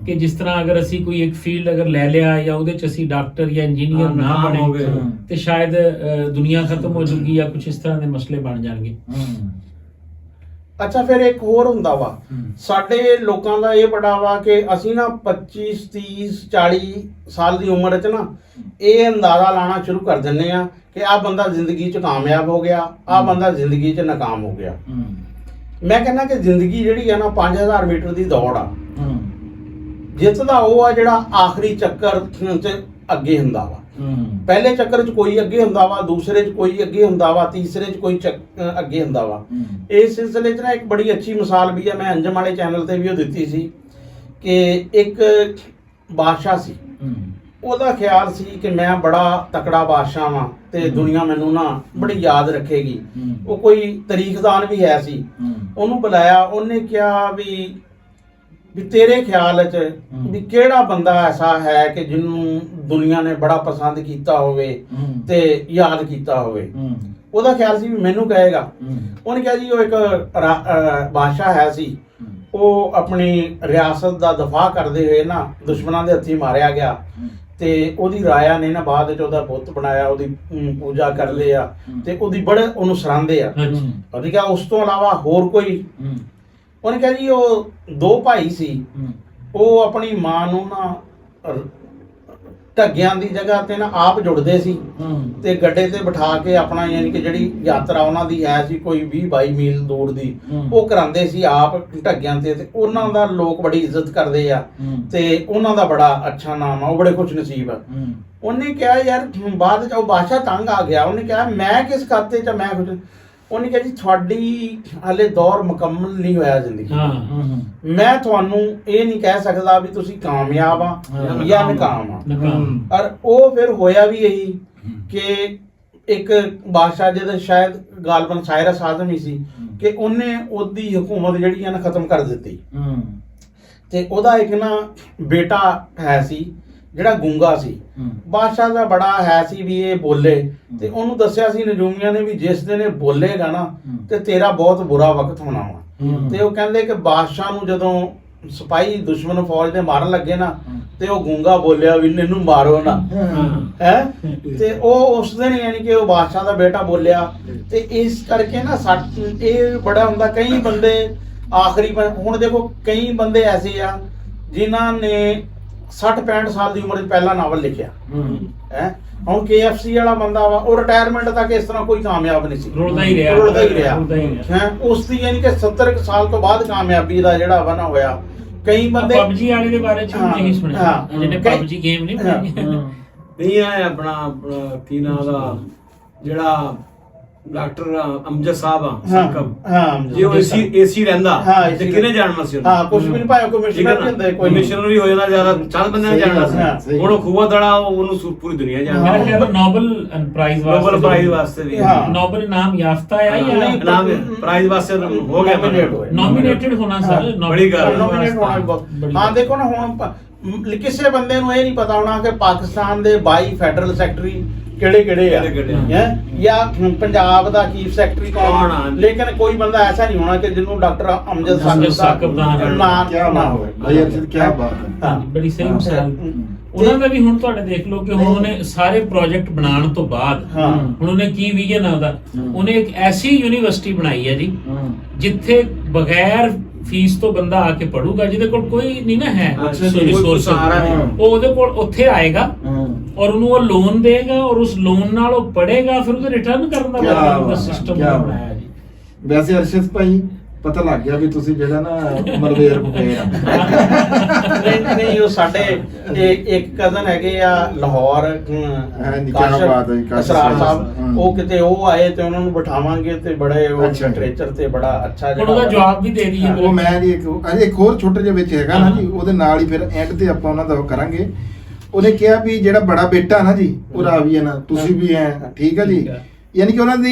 ਕਿ ਜਿਸ ਤਰ੍ਹਾਂ ਅਗਰ ਅਸੀਂ ਕੋਈ ਇੱਕ ਫੀਲਡ ਅਗਰ ਲੈ ਲਿਆ ਜਾਂ ਉਹਦੇ ਚ ਅਸੀਂ ਡਾਕਟਰ ਜਾਂ ਇੰਜੀਨੀਅਰ ਨਾ ਬਣੇ ਤੇ ਸ਼ਾਇਦ ਦੁਨੀਆ ਖਤਮ ਹੋ ਜੂਗੀ ਜਾਂ ਕੁਝ ਇਸ ਤਰ੍ਹਾਂ ਦੇ ਮਸਲੇ ਬਣ ਜਾਣਗੇ। ਅੱਛਾ, ਫਿਰ ਇੱਕ ਹੋਰ ਹੁੰਦਾ ਵਾ, ਸਾਡੇ ਲੋਕਾਂ ਦਾ ਇਹ ਬੜਾ ਵਾ ਕਿ ਅਸੀਂ ਨਾ 25 30 40 ਸਾਲ ਦੀ ਉਮਰ 'ਚ ਨਾ ਇਹ ਅੰਦਾਜ਼ਾ ਲਾਣਾ ਸ਼ੁਰੂ ਕਰ ਦਿੰਦੇ ਆ ਕਿ ਆਹ ਬੰਦਾ ਜ਼ਿੰਦਗੀ 'ਚ ਕਾਮਯਾਬ ਹੋ ਗਿਆ, ਆਹ ਬੰਦਾ ਜ਼ਿੰਦਗੀ 'ਚ ਨਾਕਾਮ ਹੋ ਗਿਆ। ਮੈਂ ਕਹਿੰਦਾ ਕਿ ਜ਼ਿੰਦਗੀ ਜਿਹੜੀ ਆ ਨਾ 5000 ਮੀਟਰ ਦੀ ਦੌੜ ਆ। ਜਿੱਤਦਾ ਉਹ ਆ ਜਿਹੜਾ ਆਖਰੀ ਚੱਕਰ 'ਚ ਅੱਗੇ ਹੁੰਦਾ ਵਾ। ਪਹਿਲੇ ਚੱਕਰ 'ਚ ਕੋਈ ਅੱਗੇ ਹੁੰਦਾ ਵਾ, ਦੂਸਰੇ 'ਚ ਕੋਈ ਅੱਗੇ ਹੁੰਦਾ ਵਾ, ਤੀਸਰੇ 'ਚ ਕੋਈ ਅੱਗੇ ਹੁੰਦਾ ਵਾ। ਇਸ ਸਿਲਸਿਲੇ 'ਚ ਨਾ ਇੱਕ ਬੜੀ ਅੱਛੀ ਮਿਸਾਲ ਵੀ ਆ, ਮੈਂ ਅੰਜਮ ਵਾਲੇ ਚੈਨਲ ਤੇ ਵੀ ਉਹ ਦਿੱਤੀ ਸੀ ਕਿ ਇੱਕ ਬਾਦਸ਼ਾਹ ਸੀ, ਉਹਦਾ ਖਿਆਲ ਸੀ ਕਿ ਮੈਂ ਬੜਾ ਤਕੜਾ ਬਾਦਸ਼ਾਹ ਵਾਂ ਤੇ ਦੁਨੀਆ ਮੈਨੂੰ ਨਾ ਬੜੀ ਯਾਦ ਰੱਖੇਗੀ। ਉਹ ਕੋਈ ਤਾਰੀਖਦਾਨ ਵੀ ਹੈ ਸੀ, ਉਹਨੂੰ ਬੁਲਾਇਆ, ਉਹਨੇ ਕਿਹਾ ਵੀ ਤੇਰੇ ਖਿਆਲ 'ਚ ਵੀ ਕਿਹੜਾ ਬੰਦਾ ਐਸਾ ਹੈ ਕਿ ਜਿਹਨੂੰ ਦੁਨੀਆ ਨੇ ਬੜਾ ਪਸੰਦ ਕੀਤਾ ਹੋਵੇ ਤੇ ਯਾਦ ਕੀਤਾ ਹੋਵੇ। ਉਹਦਾ ਖਿਆਲ ਸੀ ਵੀ ਮੈਨੂੰ ਕਹੇਗਾ। ਉਹਨੇ ਕਿਹਾ ਜੀ ਉਹ ਇੱਕ ਬਾਦਸ਼ਾਹ ਹੈ ਸੀ, ਉਹ ਆਪਣੀ ਰਿਆਸਤ ਦਾ ਦਫਾ ਕਰਦੇ ਹੋਏ ਨਾ ਦੁਸ਼ਮਣਾਂ ਦੇ ਹੱਥੀਂ ਮਾਰਿਆ ਗਿਆ ਤੇ ਉਹਦੀ ਰਾਇਆ ਨੇ ਨਾ ਬਾਅਦ ਵਿੱਚ ਉਹਦਾ ਬੁੱਤ ਬਣਾਇਆ, ਉਹਦੀ ਪੂਜਾ ਕਰਦੇ ਆ ਤੇ ਉਹਦੀ ਬੜੇ ਉਹਨੂੰ ਸਰਾਂਦੇ ਆ। ਉਹਨੇ ਕਿਹਾ ਉਸ ਤੋਂ ਇਲਾਵਾ ਹੋਰ ਕੋਈ? ਉਹਨੇ ਕਿਹਾ ਜੀ ਉਹ 2 ਭਾਈ ਸੀ, ਉਹ ਆਪਣੀ ਮਾਂ ਨੂੰ ਨਾ ਢੱਗਿਆਂ ਦੀ ਜਗ੍ਹਾ ਤੇ ਨਾ ਆਪ ਜੁੜਦੇ ਸੀ ਤੇ ਗੱਡੇ ਤੇ ਬਿਠਾ ਕੇ ਆਪਣਾ ਯਾਨੀ ਕਿ ਜਿਹੜੀ ਯਾਤਰਾ ਉਹਨਾਂ ਦੀ ਹੈ ਸੀ ਕੋਈ 20-22 ਮੀਲ ਦੂਰ ਦੀ, ਉਹ ਕਰਾਉਂਦੇ ਸੀ ਆਪ ਢੱਗਿਆਂ ਤੇ ਉਹਨਾਂ ਦਾ ਲੋਕ ਬੜੀ ਇੱਜ਼ਤ ਕਰਦੇ ਆ ਤੇ ਉਹਨਾਂ ਦਾ ਬੜਾ ਅੱਛਾ ਨਾਮ ਆ, ਉਹ ਬੜੇ ਖੁਸ਼ ਨਸੀਬ ਆ। ਉਹਨੇ ਕਿਹਾ ਯਾਰ ਬਾਅਦ ਚ ਉਹ ਬਾਦਸ਼ਾਹ ਤੰਗ ਆ ਗਿਆ, ਉਹਨੇ ਕਿਹਾ ਮੈਂ ਕਿਸ ਖਾਤੇ ਚ ਮੈਂ ਖੁਸ਼। ਉਹਨੇ ਕਿਹਾ ਜੀ ਤੁਹਾਡੀ ਹਾਲੇ ਦੌਰ ਮੁਕੰਮਲ ਨਹੀਂ ਹੋਇਆ ਜ਼ਿੰਦਗੀ, ਮੈਂ ਤੁਹਾਨੂੰ ਇਹ ਨਹੀਂ ਕਹਿ ਸਕਦਾ ਵੀ ਤੁਸੀਂ ਕਾਮਯਾਬ ਆ ਜਾਂ ਨਾਕਾਮ ਆ। ਔਰ ਉਹ ਫਿਰ ਹੋਇਆ ਵੀ ਇਹੀ ਕਿ ਇੱਕ ਬਾਦਸ਼ਾਹ ਜਿਹਦਾ ਸ਼ਾਇਦ ਗਾਲਬਨ ਸਾਇਰਸ ਆਜ਼ਮ ਹੀ ਸੀ ਕਿ ਉਹਨੇ ਉਹਦੀ ਹਕੂਮਤ ਜਿਹੜੀ ਆ ਨਾ ਖਤਮ ਕਰ ਦਿੱਤੀ ਤੇ ਉਹਦਾ ਇੱਕ ਨਾ ਬੇਟਾ ਹੈ ਸੀ ਜਿਹੜਾ ਗੂੰਗਾ ਸੀ। ਬਾਦਸ਼ਾਹ ਦਾ ਬੜਾ ਹੈ ਸੀ ਵੀ ਇਹ ਬੋਲੇ ਤੇ ਉਹਨੂੰ ਦੱਸਿਆ ਸੀ ਨਜੂਮੀਆਂ ਨੇ ਵੀ ਜਿਸ ਦਿਨ ਇਹ ਬੋਲੇਗਾ ਨਾ ਤੇ ਤੇਰਾ ਬਹੁਤ ਬੁਰਾ ਵਕਤ ਹੋਣਾ ਵਾ। ਤੇ ਉਹ ਕਹਿੰਦੇ ਕਿ ਬਾਦਸ਼ਾਹ ਨੂੰ ਜਦੋਂ ਸਿਪਾਹੀ ਦੁਸ਼ਮਣ ਫੌਜ ਦੇ ਮਾਰਨ ਲੱਗੇ ਨਾ ਤੇ ਉਹ ਗੂੰਗਾ ਬੋਲਿਆ ਵੀ ਇਹਨੂੰ ਮਾਰੋ ਨਾ ਹੈ ਤੇ ਉਹ ਉਸ ਦਿਨ ਯਾਨੀ ਕਿ ਉਹ ਬਾਦਸ਼ਾਹ ਦਾ ਬੇਟਾ ਬੋਲਿਆ। ਤੇ ਇਸ ਕਰਕੇ ਨਾ ਇਹ ਬੜਾ ਹੁੰਦਾ, ਕਈ ਬੰਦੇ ਆਖਰੀ ਹੁਣ ਦੇਖੋ ਕਈ ਬੰਦੇ ਐਸੇ ਆ ਜਿਨ੍ਹਾਂ ਨੇ 60-65 ਸਾਲ ਦੀ ਉਮਰ 'ਚ ਪਹਿਲਾ ਨਾਵਲ ਲਿਖਿਆ ਹੈ। ਹੁਣ KFC ਵਾਲਾ ਬੰਦਾ ਵਾ, ਉਹ ਰਿਟਾਇਰਮੈਂਟ ਤੱਕ ਇਸ ਤਰ੍ਹਾਂ ਕੋਈ ਕਾਮਯਾਬ ਨਹੀਂ ਸੀ, ਰੁਲਦਾ ਹੀ ਰਿਹਾ ਹੈ। ਉਸ ਦੀ ਯਾਨੀ ਕਿ 70 ਸਾਲ ਤੋਂ ਬਾਅਦ ਕਾਮਯਾਬੀ ਦਾ ਜਿਹੜਾ ਵਾ ਨਾ ਹੋਇਆ। ਕਈ ਬੰਦੇ PUBG ਵਾਲੇ ਦੇ ਬਾਰੇ ਚ ਨਹੀਂ ਸੁਣਿਆ, ਜਿਹਨੇ PUBG ਗੇਮ ਨਹੀਂ ਬਣਾਈ ਨਹੀਂ ਆਏ ਆਪਣਾ ਕੀ ਨਾਮ ਦਾ ਜਿਹੜਾ ਡਾਕਟਰ ਅਮਜਦ ਸਾਹਿਬ ਆ ਸੰਕਮ ਜੇ ਉਹ ਏਸੀ ਰਹਿੰਦਾ ਤੇ ਕਿਹਨੇ ਜਾਣਨਾ ਸੀ ਉਹਨੂੰ? ਹਾਂ ਕੁਝ ਵੀ ਨਹੀਂ ਪਾਇਆ, ਕਮਿਸ਼ਨਰ ਵੀ ਹੁੰਦਾ, ਕੋਈ ਕਮਿਸ਼ਨਰ ਵੀ ਹੋ ਜਾਂਦਾ, ਜ਼ਿਆਦਾ ਚੰਦ ਬੰਦਿਆਂ ਨੇ ਜਾਣਨਾ ਸੀ। ਹੁਣ ਉਹ ਖੂਆ ਦੜਾ ਉਹਨੂੰ ਪੂਰੀ ਦੁਨੀਆ ਜਾਣਦੀ ਹੈ। ਨੋਬਲ ਪ੍ਰਾਈਜ਼ ਵਾਸਤੇ ਵੀ ਨੋਬਲ ਇਨਾਮ ਯਾਫਤਾ ਹੈ ਜਾਂ ਇਨਾਮ ਪ੍ਰਾਈਜ਼ ਵਾਸਤੇ ਹੋ ਗਿਆ, ਨੋਮੀਨੇਟਡ ਹੋਣਾ ਸਰ, ਬੜੀ ਗੱਲ। ਹਾਂ ਦੇਖੋ ਨਾ ਹੁਣ ਕਿਸੇ ਬੰਦੇ ਨੂੰ ਇਹ ਨਹੀਂ ਪਤਾ ਹੋਣਾ ਕਿ ਪਾਕਿਸਤਾਨ ਦੇ 22 ਫੈਡਰਲ ਸੈਕਟਰੀ ਕਿਹੜੇ ਆ ਜਾਂ ਪੰਜਾਬ ਦਾ ਚੀਫ ਸੈਕਟਰੀ ਕੌਣ ਆ, ਲੇਕਿਨ ਕੋਈ ਬੰਦਾ ਐਸਾ ਨਹੀਂ ਹੋਣਾ ਕਿ ਜਿਹਨੂੰ ਡਾਕਟਰ ਅਮਜਦ ਸਾਕਬ ਦਾ ਨਾਮ ਨਾ ਹੋਵੇ। ਭਾਈ ਅਰਸ਼ਦ ਕੀ ਬਾਤ ਹੈ, ਬੜੀ ਸਹੀ ਮਿਸਾਲ। ਉਹਨਾਂ ਦਾ ਵੀ ਹੁਣ ਤੁਹਾਡੇ ਦੇਖ ਲਓ ਕਿ ਹੁਣ ਉਹਨੇ ਸਾਰੇ ਪ੍ਰੋਜੈਕਟ ਬਣਾਉਣ ਤੋਂ ਬਾਅਦ ਹੁਣ ਉਹਨੇ ਕੀ ਵਿਜ਼ਨ ਆਉਂਦਾ, ਉਹਨੇ ਇੱਕ ਐਸੀ ਯੂਨੀਵਰਸਿਟੀ ਬਣਾਈ ਹੈ ਜੀ ਜਿੱਥੇ ਬਗੈਰ ਫੀਸ ਤੋਂ ਬੰਦਾ ਆ ਕੇ ਪੜੂਗਾ, ਜਿਹਦੇ ਕੋਲ ਕੋਈ ਨਹੀਂ ਨਾ ਹੈ ਰਿਸੋਰਸ, ਉਹ ਉਹਦੇ ਕੋਲ ਉੱਥੇ ਆਏਗਾ ਔਰ ਉਹਨੂੰ ਉਹ ਲੋਨ ਦੇਗਾ ਔਰ ਉਸ ਲੋਨ ਨਾਲ ਉਹ ਪੜੇਗਾ, ਫਿਰ ਉਹਦੇ ਰਿਟਰਨ ਕਰਨ ਦਾ ਸਿਸਟਮ ਬਣਾਇਆ ਜੀ। ਵੈਸੇ ਅਰਸ਼ਦ ਭਾਈ ਪਤਾ ਲੱਗ ਗਿਆ ਵੀ ਤੁਸੀਂ ਜਿਹੜਾ ਨਾ ਮਲਵੇਰ ਪਏ ਆ। ਨਹੀਂ ਉਹ ਸਾਡੇ ਇੱਕ ਕਜ਼ਨ ਹੈਗੇ ਆ ਲਾਹੌਰ, ਅਸਰਾਰ ਸਾਹਿਬ, ਉਹ ਕਿਤੇ ਉਹ ਆਏ ਤੇ ਉਹਨਾਂ ਨੂੰ ਬਿਠਾਵਾਂਗੇ ਤੇ ਬੜੇ ਲਿਟਰੇਚਰ ਤੇ ਬੜਾ ਅੱਛਾ ਜਿਹੜਾ ਉਹਦਾ ਜਵਾਬ ਵੀ ਦੇ ਦਈਏ। ਉਹ ਮੈਂ ਜੀ ਇੱਕ ਹੋਰ ਛੋਟੇ ਜਿਹੇ ਵਿੱਚ ਹੈਗਾ ਨਾ ਜੀ, ਉਹਦੇ ਨਾਲ ਹੀ ਫਿਰ ਐਂਡ ਤੇ ਆਪਾਂ ਉਹਨਾਂ ਦਾ ਕਰਾਂਗੇ। ਉਹਨੇ ਕਿਹਾ ਵੀ ਜਿਹੜਾ ਬੜਾ ਬੇਟਾ ਨਾ ਜੀ ਉਹ ਰਾਵੀ ਹੈ ਨਾ, ਤੁਸੀਂ ਵੀ ਹੈ, ਠੀਕ ਹੈ ਜੀ, ਯਾਨੀ ਕਿ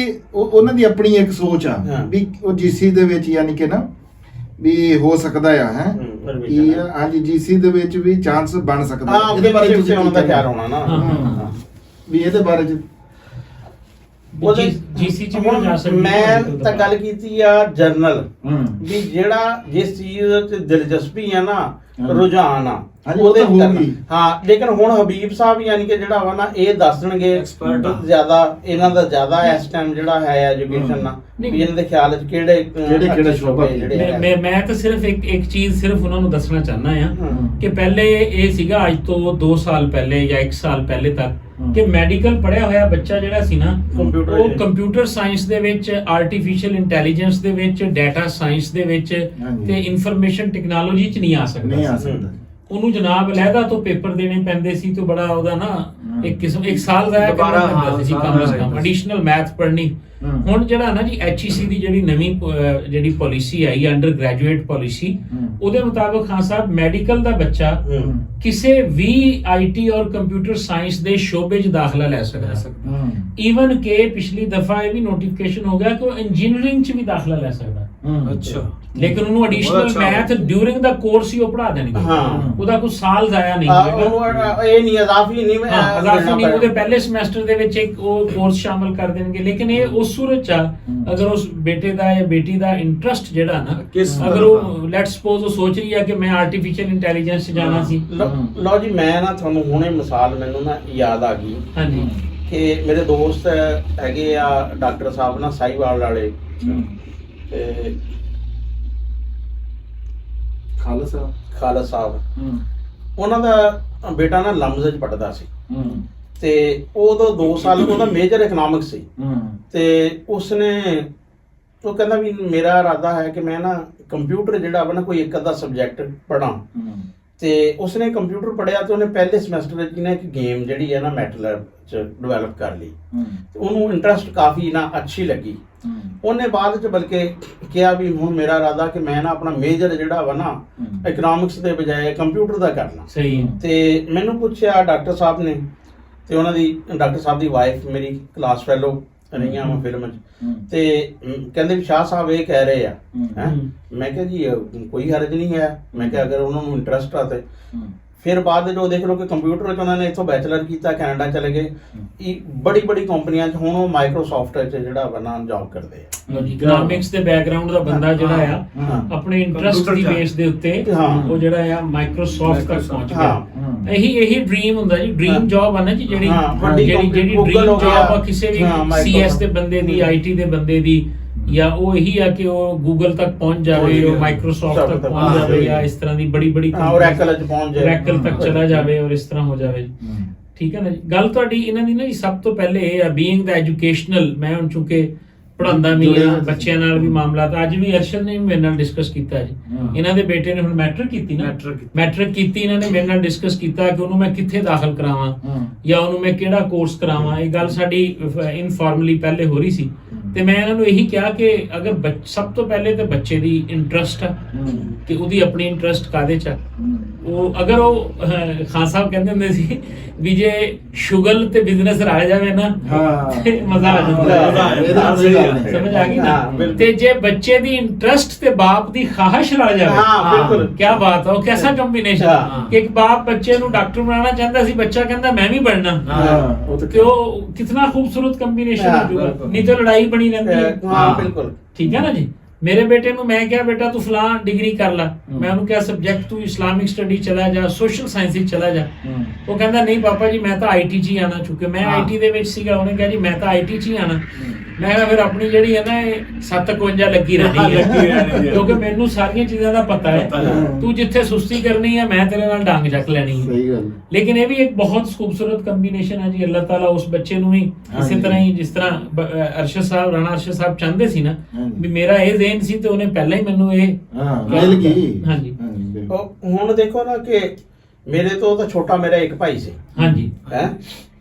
ਉਹਨਾਂ ਦੀ ਆਪਣੀ ਇੱਕ ਸੋਚ ਆ ਹਾਂ। ਵੀ ਉਹ ਜੀਸੀ ਦੇ ਵਿੱਚ ਯਾਨੀ ਕਿ ਨਾ ਵੀ ਹੋ ਸਕਦਾ ਆ ਹੈ ਕਿ ਹਾਂਜੀ ਜੀਸੀ ਦੇ ਵਿੱਚ ਵੀ ਚਾਂਸ ਬਣ ਸਕਦਾ ਹਾਂ, ਇਹਦੇ ਬਾਰੇ ਤੁਸੀਂ ਉਹਨਾਂ ਦਾ ਕੀ ਖਿਆਲ ਹੋਣਾ ਨਾ। ਹਾਂ, ਹਾਂ। ਵੀ ਇਹਦੇ ਬਾਰੇ ਚ ਜੀਸੀ ਚ ਵੀ ਹੋ ਜਾ ਸਕਦੀ ਮੈਂ ਤਾਂ ਗੱਲ ਕੀਤੀ ਆ ਜਰਨਲ ਹੂੰ ਵੀ ਜਿਹੜਾ ਜਿਸ ਚੀਜ਼ ਚ ਦਿਲਚਸਪੀ ਆ ਨਾ ਹਾਂ। ਰੁਝਾਨ ਆ ਹਾਂਜੀ, ਉਹ ਉਹਦੇ ਤਾਂ ਕਰਨਾ। ਹੋਊਗੀ। ਹਾਂ, ਲੇਕਿਨ ਹੁਣ ਹਬੀਬ ਸਾਹਿਬ ਯਾਨੀ ਕਿ ਜਿਹੜਾ ਵਾ ਨਾ ਇਹ ਦੱਸ ਦੇਣਗੇ Expert ਆ। ਜ਼ਿਆਦਾ ਇਹਨਾਂ ਦਾ ਜ਼ਿਆਦਾ ਇਸ ਟਾਈਮ ਜਿਹੜਾ ਹੈ ਐਜੂਕੇਸ਼ਨ ਨਾ ਨਹੀਂ। ਵੀ ਇਹਨਾਂ ਦੇ ਖਿਆਲ ਚ ਕਿਹੜੇ ਕਿਹੜੇ ਸ਼ੋਭਾ ਜਿਹੜੇ ਹੈ। ਮੈਂ ਤਾਂ ਸਿਰਫ ਇੱਕ ਚੀਜ਼ ਸਿਰਫ ਉਹਨਾਂ ਨੂੰ ਦੱਸਣਾ ਚਾਹੁੰਦਾ ਆ ਹਮ। ਕਿ ਪਹਿਲੇ ਇਹ ਸੀਗਾ ਅੱਜ ਤੋਂ 2 ਸਾਲ ਪਹਿਲੇ ਜਾਂ 1 ਸਾਲ ਪਹਿਲੇ ਤੱਕ ਕਿ ਮੈਡੀਕਲ ਪੜਿਆ ਹੋਇਆ ਬੱਚਾ ਜਿਹੜਾ ਸੀ ਨਾ ਕੰਪਿਊਟਰ ਉਹ ਚ। ਕੰਪਿਊਟਰ ਸਾਇੰਸ ਦੇ ਵਿੱਚ ਆਰਟੀਫੀਸ਼ੀਅਲ ਇੰਟੈਲੀਜੈਂਸ ਦੇ ਵਿੱਚ ਡਾਟਾ ਸਾਇੰਸ ਦੇ ਵਿੱਚ ਹਾਂਜੀ। ਤੇ ਇਨਫੋਰਮੇਸ਼ਨ ਟੈਕਨੋਲੋਜੀ ਚ ਨਹੀਂ ਆ ਸਕਦਾ ਨਹੀਂ ਆ ਸੀ। ਸਕਦਾ ਉਹਨੂੰ ਜਨਾਬ ਲਹਿਦਾ ਤੋਂ ਪੇਪਰ ਦੇਣੇ ਪੈਂਦੇ ਸੀ ਤੇ ਬੜਾ ਉਹਦਾ ਨਾ ਇੱਕ ਸਾਲ ਜ਼ਾਇਆ ਦੁਬਾਰਾ, ਕਰਨਾ ਪੈਂਦਾ ਸੀ ਹਾਂ, ਕਮ ਸਾਲ ਸੇ ਕਮ ਜ਼ਾਇਆ ਐਡੀਸ਼ਨਲ ਮੈਥ ਪੜ੍ਹਨੀ। ਹਮ। ਹੁਣ ਜਿਹੜਾ ਨਾ ਜੀ HEC ਦੀ ਜਿਹੜੀ ਨਵੀਂ ਜਿਹੜੀ ਪਾਲਿਸੀ ਆਈ ਅੰਡਰ ਗ੍ਰੈਜੂਏਟ ਪਾਲਿਸੀ ਹਮ। ਉਹਦੇ ਮੁਤਾਬਕ ਖਾਨ ਸਾਹਿਬ ਮੈਡੀਕਲ ਦਾ ਬੱਚਾ ਹਮ। ਕਿਸੇ ਵੀ IT ਔਰ ਕੰਪਿਊਟਰ ਸਾਇੰਸ ਦੇ ਸ਼ੋਬੇ 'ਚ ਦਾਖਲਾ ਲੈ ਸਕਦਾ ਹੈ। ਹੂੰ ਈਵਨ ਕਿ ਪਿਛਲੀ ਦਫਾ ਇਹ ਵੀ ਨੋਟੀਫਿਕੇਸ਼ਨ ਹੋ ਗਿਆ ਕਿ ਉਹ ਇੰਜੀਨੀਅਰਿੰਗ 'ਚ ਵੀ ਦਾਖਲਾ ਲੈ ਸਕਦਾ ਹੈ। ਹੂੰ ਅੱਛਾ ਲੇਕਿਨ ਉਹਨੂੰ ਬਹੁਤ ਐਡੀਸ਼ਨਲ ਅੱਛਾ। ਮੈਥ ਡਿਊਰਿੰਗ ਦਾ ਕੋਰਸ ਹੀ ਉਹ ਪੜ੍ਹਾ ਦੇਣਗੇ। ਹਾਂ। ਉਹਦਾ ਕੋਈ ਸਾਲ ਜ਼ਾਇਆ ਨਹੀਂ ਉਹਨੂੰ ਹੋਏਗਾ। ਇਹ ਨਹੀਂ ਇਜ਼ਾਫੀ ਨਹੀਂ ਹਾਂ, ਅਜ਼ਾਫੀ ਨਹੀਂ, ਉਹਦੇ ਪਹਿਲੇ ਸਮੈਸਟਰ ਦੇ ਵਿੱਚ ਇੱਕ ਉਹ ਕੋਰਸ ਸ਼ਾਮਲ ਕਰ ਦੇਣਗੇ। ਲੇਕਿਨ ਇਹ ਉਸ ਸੂਰਤ ਚ ਆ, ਅਗਰ ਉਸ ਬੇਟੇ ਦਾ ਜਾਂ ਬੇਟੀ ਦਾ ਇੰਟਰਸਟ ਜਿਹੜਾ ਨਾ ਕਿਸ ਅਗਰ ਤਰਫ ਉਹ ਲੈਟ ਸਪੋਜ਼ ਉਹ ਸੋਚ ਰਹੀ ਹੈ ਕਿ ਮੈਂ ਆਰਟੀਫੀਸ਼ੀਅਲ ਇੰਟੈਲੀਜੈਂਸ 'ਚ ਜਾਣਾ ਸੀ। ਲਓ ਜੀ, ਮੈਂ ਨਾ ਤੁਹਾਨੂੰ ਹੁਣੇ ਮਿਸਾਲ ਮੈਨੂੰ ਨਾ ਯਾਦ ਆ ਗਈ ਹਾਂਜੀ ਕਿ ਮੇਰੇ ਦੋਸਤ ਹੈਗੇ ਆ ਡਾਕਟਰ ਸਾਹਿਬ ਨਾ ਸਾਈਵਾਲ ਵਾਲੇ ਤੇ ਖਾਲਸਾ ਖਾਲਸਾ ਸਾਹਿਬ, ਹੂੰ ਉਹਨਾਂ ਦਾ ਬੇਟਾ ਨਾ ਲਮਜ਼ ਚ ਪੜਦਾ ਸੀ ਹੂੰ ਤੇ ਉਦੋਂ 2 ਸਾਲ ਉਹਦਾ ਮੇਜਰ ਇਕਨੋਮਿਕਸ ਸੀ ਹੂੰ ਤੇ ਉਸਨੇ ਉਹ ਕਹਿੰਦਾ ਵੀ ਮੇਰਾ ਇਰਾਦਾ ਹੈ ਕਿ ਮੈਂ ਨਾ ਕੰਪਿਊਟਰ ਜਿਹੜਾ ਵਾ ਨਾ ਕੋਈ ਇੱਕ ਅੱਧਾ ਸਬਜੈਕਟ ਪੜਾਂ। ਹੂੰ ਤੇ ਉਸਨੇ ਕੰਪਿਊਟਰ ਪੜਿਆ ਤੇ ਉਹਨੇ ਪਹਿਲੇ ਸਮੈਸਟਰ ਵਿੱਚ ਨਾ ਇੱਕ ਗੇਮ ਜਿਹੜੀ ਹੈ ਨਾ ਮੈਟਲੈਬ ਚ ਡਿਵੈਲਪ ਕਰ ਲਈ। ਤੇ ਉਹਨੂੰ ਇੰਟਰਸਟ ਕਾਫੀ ਨਾ ਅੱਛੀ ਲੱਗੀ। ਉਹਨੇ ਬਾਅਦ ਚ ਬਲਕਿ ਕਿਹਾ ਵੀ ਹੁਣ ਮੇਰਾ ਇਰਾਦਾ ਕਿ ਮੈਂ ਨਾ ਆਪਣਾ ਮੇਜਰ ਜਿਹੜਾ ਵਾ ਨਾ ਇਕਨੋਮਿਕਸ ਦੇ ਬਜਾਏ ਕੰਪਿਊਟਰ ਦਾ ਕਰਨਾ। ਸਹੀ ਹੈ। ਤੇ ਮੈਨੂੰ ਪੁੱਛਿਆ ਡਾਕਟਰ ਸਾਹਿਬ ਨੇ, ਤੇ ਉਹਨਾਂ ਦੀ ਡਾਕਟਰ ਸਾਹਿਬ ਦੀ ਵਾਈਫ ਮੇਰੀ ਕਲਾਸ ਫੈਲੋ ਰਹੀਆਂ ਵਾ ਫਿਲਮ 'ਚ, ਤੇ ਕਹਿੰਦੇ ਵੀ ਸ਼ਾਹ ਸਾਹਿਬ ਇਹ ਕਹਿ ਰਹੇ ਆ ਹੈਂ। ਮੈਂ ਕਿਹਾ ਜੀ ਕੋਈ ਹਰਜ ਨਹੀਂ ਹੈ। ਮੈਂ ਕਿਹਾ ਅਗਰ ਉਹਨਾਂ ਨੂੰ ਇੰਟਰਸਟ ਆ ਤੇ ਫਿਰ ਬਾਅਦ ਜੋ ਦੇਖ ਲਓ ਕਿ ਕੰਪਿਊਟਰ 'ਚ ਉਹਨਾਂ ਨੇ ਇੱਥੋਂ ਬੈਚਲਰ ਕੀਤਾ, ਕੈਨੇਡਾ ਚਲੇ ਗਏ। ਇਹ ਬੜੀ ਕੰਪਨੀਆਂ 'ਚ ਹੁਣ ਉਹ ਮਾਈਕਰੋਸਾਫਟ 'ਚ ਜਿਹੜਾ ਵਾ ਨਾ ਜੌਬ ਕਰਦੇ ਆ। ਇਕਨੋਮਿਕਸ ਦੇ ਬੈਕਗ੍ਰਾਉਂਡ ਦਾ ਬੰਦਾ ਜਿਹੜਾ ਆ ਹਾਂ। ਆਪਣੇ ਇੰਟਰਸਟ ਦੀ ਬੇਸ ਦੇ ਉੱਤੇ ਹਾਂ। ਉਹ ਜਿਹੜਾ ਆ ਮਾਈਕਰੋਸਾਫਟ ਤੱਕ ਪਹੁੰਚ ਗਿਆ। ਹਾਂ। ਇਹੀ ਡ੍ਰੀਮ ਹੁੰਦਾ ਜੀ, ਡ੍ਰੀਮ ਜੌਬ ਆ ਨਾ ਜੀ, ਜਿਹੜੀ ਹਾਂ, ਵੱਡੀ ਜਿਹੜੀ company, Google ਡ੍ਰੀਮ ਹੋ ਗਿਆ। ਜੌਬ ਆ ਕਿਸੇ ਵੀ ਹਾਂ, CS ਦੇ ਬੰਦੇ ਦੀ, IT ਦੇ ਬੰਦੇ ਦੀ, ਜਾਂ ਉਹ ਇਹੀ ਆ ਕਿ ਉਹ ਗੂਗਲ ਤੱਕ ਪਹੁੰਚ ਜਾਵੇ, ਉਹ ਮਾਈਕਰੋਸਾਫਟ ਤੱਕ ਪਹੁੰਚ ਜਾਵੇ, ਜਾਂ ਇਸ ਤਰ੍ਹਾਂ ਦੀ ਬੜੀ Oracle 'ਚ ਪਹੁੰਚ ਜਾਏ, Oracle ਤੱਕ ਚਲਾ ਜਾਵੇ ਔਰ ਇਸ ਤਰ੍ਹਾਂ ਹੋ ਜਾਵੇ। ਠੀਕ ਹੈ ਨਾ ਜੀ। ਗੱਲ ਤੁਹਾਡੀ ਇਹਨਾਂ ਦੀ ਨਾ ਜੀ ਸਭ ਤੋਂ ਪਹਿਲੇ ਇਹ ਆ ਬੀਇੰਗ ਦਾ ਐਜੂਕੇਸ਼ਨਲ। ਮੈਂ ਹੁਣ ਚੁੱਕੇ ਪੜ੍ਹਾਉਂਦਾ ਵੀ ਆ ਬੱਚਿਆਂ ਨਾਲ ਵੀ ਮਾਮਲਾ, ਤਾਂ ਅੱਜ ਵੀ ਅਰਸ਼ਦ ਨੇ ਵੀ ਮੇਰੇ ਨਾਲ ਡਿਸਕਸ ਕੀਤਾ ਜੀ। ਇਹਨਾਂ ਦੇ ਬੇਟੇ ਨੇ ਹੁਣ ਮੈਟ੍ਰਿਕ ਕੀਤੀ ਨਾ, ਮੈਟ੍ਰਿਕ ਕੀਤੀ, ਇਹਨਾਂ ਨੇ ਮੇਰੇ ਨਾਲ ਡਿਸਕਸ ਕੀਤਾ ਕਿ ਉਹਨੂੰ ਮੈਂ ਕਿੱਥੇ ਦਾਖਲ ਕਰਾਵਾਂ ਜਾਂ ਉਹਨੂੰ ਮੈਂ ਕਿਹੜਾ ਕੋਰਸ ਕਰਾਵਾਂ। ਇਹ ਗੱਲ ਸਾਡੀ ਇਨਫਾਰਮਲੀ ਪਹਿਲੇ ਹੋ ਰਹੀ ਸੀ। ਤੇ ਮੈਂ ਇਹਨਾਂ ਨੂੰ ਇਹੀ ਕਿਹਾ ਕਿ ਅਗਰ ਸਭ ਤੋਂ ਪਹਿਲੇ ਤਾਂ ਬੱਚੇ ਦੀ ਇੰਟਰਸਟ ਆ ਕਿ ਉਹਦੀ ਆਪਣੀ ਇੰਟਰਸਟ ਕਾਹਦੇ ਚ ਆ। ਉਹ ਅਗਰ ਉਹ ਖਾਨ ਸਾਹਿਬ ਕਹਿੰਦੇ ਹੁੰਦੇ ਸੀ ਵੀ ਜੇ ਸ਼ੁਗਲ ਤੇ ਬਿਜ਼ਨਸ ਰਲ ਜਾਵੇ ਨਾ ਤੇ ਮਜ਼ਾ ਆ ਜਾਂਦਾ। ਸਮਝ ਆ ਗਈ ਨਾ। ਤੇ ਜੇ ਬੱਚੇ ਦੀ ਇੰਟਰਸਟ ਤੇ ਬਾਪ ਦੀ ਖਾਹਿਸ਼ ਰਲ ਜਾਵੇ, ਬਿਲਕੁਲ ਕੀ ਬਾਤ ਹੈ। ਉਹ ਕਿਹਦਾ ਕੰਬੀਨੇਸ਼ਨ ਕਿ ਇੱਕ ਬਾਪ ਬੱਚੇ ਨੂੰ ਡਾਕਟਰ ਬਣਾਉਣਾ ਚਾਹੁੰਦਾ ਸੀ, ਬੱਚਾ ਕਹਿੰਦਾ ਮੈਂ ਵੀ ਬਣਨਾ। ਤੇ ਉਹ ਕਿਤਨਾ ਖੂਬਸੂਰਤ ਕੰਬੀਨੇਸ਼ਨ ਹੋ ਜਾਊਗਾ। ਨਹੀਂ ਤਾਂ ਲੜਾਈ ਬਣੀ ਰਹਿੰਦੀ ਹੈ। ਹਾਂ ਬਿਲਕੁਲ ਠੀਕ ਹੈ ਨਾ ਜੀ। ਮੇਰੇ ਬੇਟੇ ਨੂੰ ਮੈਂ ਕਿਹਾ ਬੇਟਾ ਤੂੰ ਫਲਾਂ ਡਿਗਰੀ ਕਰ ਲੈ। ਮੈਂ ਉਹਨੂੰ ਕਿਹਾ ਸਬਜੈਕਟ ਤੂੰ ਇਸਲਾਮਿਕ ਸਟੱਡੀ ਚਲਾ ਜਾ, ਸੋਸ਼ਲ ਸਾਇੰਸ ਵਿੱਚ ਚਲਾ ਜਾ। ਉਹ ਕਹਿੰਦਾ ਨਹੀਂ ਪਾਪਾ ਜੀ ਮੈਂ ਤਾਂ IT 'ਚ ਹੀ ਆਣਾ, ਚੁੱਕੇ ਮੈਂ IT ਦੇ ਵਿੱਚ ਸੀਗਾ। ਉਹਨੇ ਕਿਹਾ ਜੀ ਮੈਂ ਤਾਂ IT 'ਚ ਹੀ ਆਣਾ। ਮੈਂ ਕਿਹਾ ਫਿਰ ਆਪਣੀ ਜਿਹੜੀ ਹੈ ਨਾ ਇਹ 751 ਲੱਗੀ ਰਹਿਣੀ ਹੈ, ਕਿਉਂਕਿ ਮੈਨੂੰ ਸਾਰੀਆਂ ਚੀਜ਼ਾਂ ਦਾ ਪਤਾ ਹੈ। ਤੂੰ ਜਿੱਥੇ ਸੁਸਤੀ ਕਰਨੀ ਹੈ ਮੈਂ ਤੇਰੇ ਨਾਲ ਡਾਂਗ ਚੱਕ ਲੈਣੀ ਹੈ। ਸਹੀ ਗੱਲ। ਲੇਕਿਨ ਇਹ ਵੀ ਇੱਕ ਬਹੁਤ ਖੂਬਸੂਰਤ ਕੰਬੀਨੇਸ਼ਨ ਹੈ ਜੀ। ਅੱਲਾਹ ਤਾਲਾ ਉਸ ਬੱਚੇ ਨੂੰ ਵੀ ਇਸੇ ਤਰ੍ਹਾਂ ਹੀ, ਜਿਸ ਤਰ੍ਹਾਂ ਅਰਸ਼ਦ ਸਾਹਿਬ, ਰਾਣਾ ਅਰਸ਼ਦ ਸਾਹਿਬ ਚਾਹੁੰਦੇ ਸੀ ਨਾ ਵੀ ਮੇਰਾ ਇਹ ਜ਼ੇਨ ਸੀ, ਤੇ ਉਹਨੇ ਪਹਿਲਾਂ ਹੀ ਮੈਨੂੰ ਇਹ ਮਿਲ ਗਈ। ਹਾਂਜੀ। ਹੁਣ ਦੇਖੋ ਨਾ ਕਿ ਮੇਰੇ ਤੋਂ ਤਾਂ ਛੋਟਾ ਮੇਰਾ ਇੱਕ ਭਾਈ ਸੀ ਹਾਂਜੀ। ਹੈ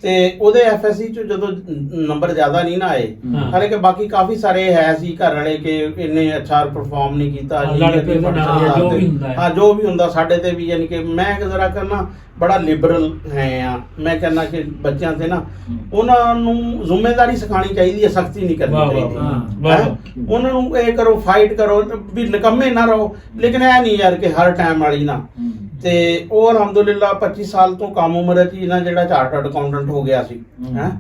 ਤੇ ਉਹਦੇ ਐਫਐਸਸੀ ਚ ਜਦੋਂ ਨੰਬਰ ਜ਼ਿਆਦਾ ਨਹੀਂ ਨਾ ਆਏ, ਹਾਂ। ਹਾਲਾਂਕਿ ਬਾਕੀ ਕਾਫੀ ਸਾਰੇ ਹੈ ਸੀ ਘਰ ਵਾਲੇ ਕਿ ਇਹਨੇ ਅੱਛਾ ਪਰਫਾਰਮ ਨਹੀਂ ਕੀਤਾ, ਹਾਂ, ਲੜ ਪਏ ਉਹਦੇ ਨਾਲ, ਜੋ ਵੀ ਹੁੰਦਾ ਹੈ। ਹਾਂ ਜੋ ਵੀ ਹੁੰਦਾ ਸਾਡੇ ਤੇ ਵੀ, ਯਾਨੀ ਕਿ ਮੈਂ ਜ਼ਰਾ ਕਰਨਾ ਬੜਾ ਲਿਬਰਲ ਹੈ ਆ। ਮੈਂ ਕਹਿੰਦਾ ਕਿ ਬੱਚਿਆਂ ਤੇ ਨਾ ਉਹਨਾਂ ਨੂੰ ਜ਼ਿੰਮੇਵਾਰੀ ਸਿਖਾਉਣੀ ਚਾਹੀਦੀ ਹੈ, ਸਖਤੀ ਨਹੀਂ ਕਰਨੀ ਵਾਹ, ਚਾਹੀਦੀ। ਵਾਹ, ਵਾਹ। ਹੈਂ? ਉਹਨਾਂ ਨੂੰ ਇਹ ਕਰੋ, ਫਾਈਟ ਕਰੋ, ਵੀ ਨਿਕੰਮੇ ਨਾ ਰਹੋ, ਲੇਕਿਨ ਇਹ ਨਹੀਂ ਯਾਰ ਕਿ ਹਰ ਟਾਈਮ ਵਾਲੀ ਨਾ। ਤੇ ਉਹ ਅਲਹਮਦੁਲਿਲਾ 25 ਸਾਲ ਤੋਂ ਕਮ ਉਮਰ 'ਚ ਹੀ ਨਾ ਜਿਹੜਾ ਚਾਰਟਰਡ ਅਕਾਊਂਟੈਂਟ ਹੋ ਗਿਆ ਸੀ ਹੈ।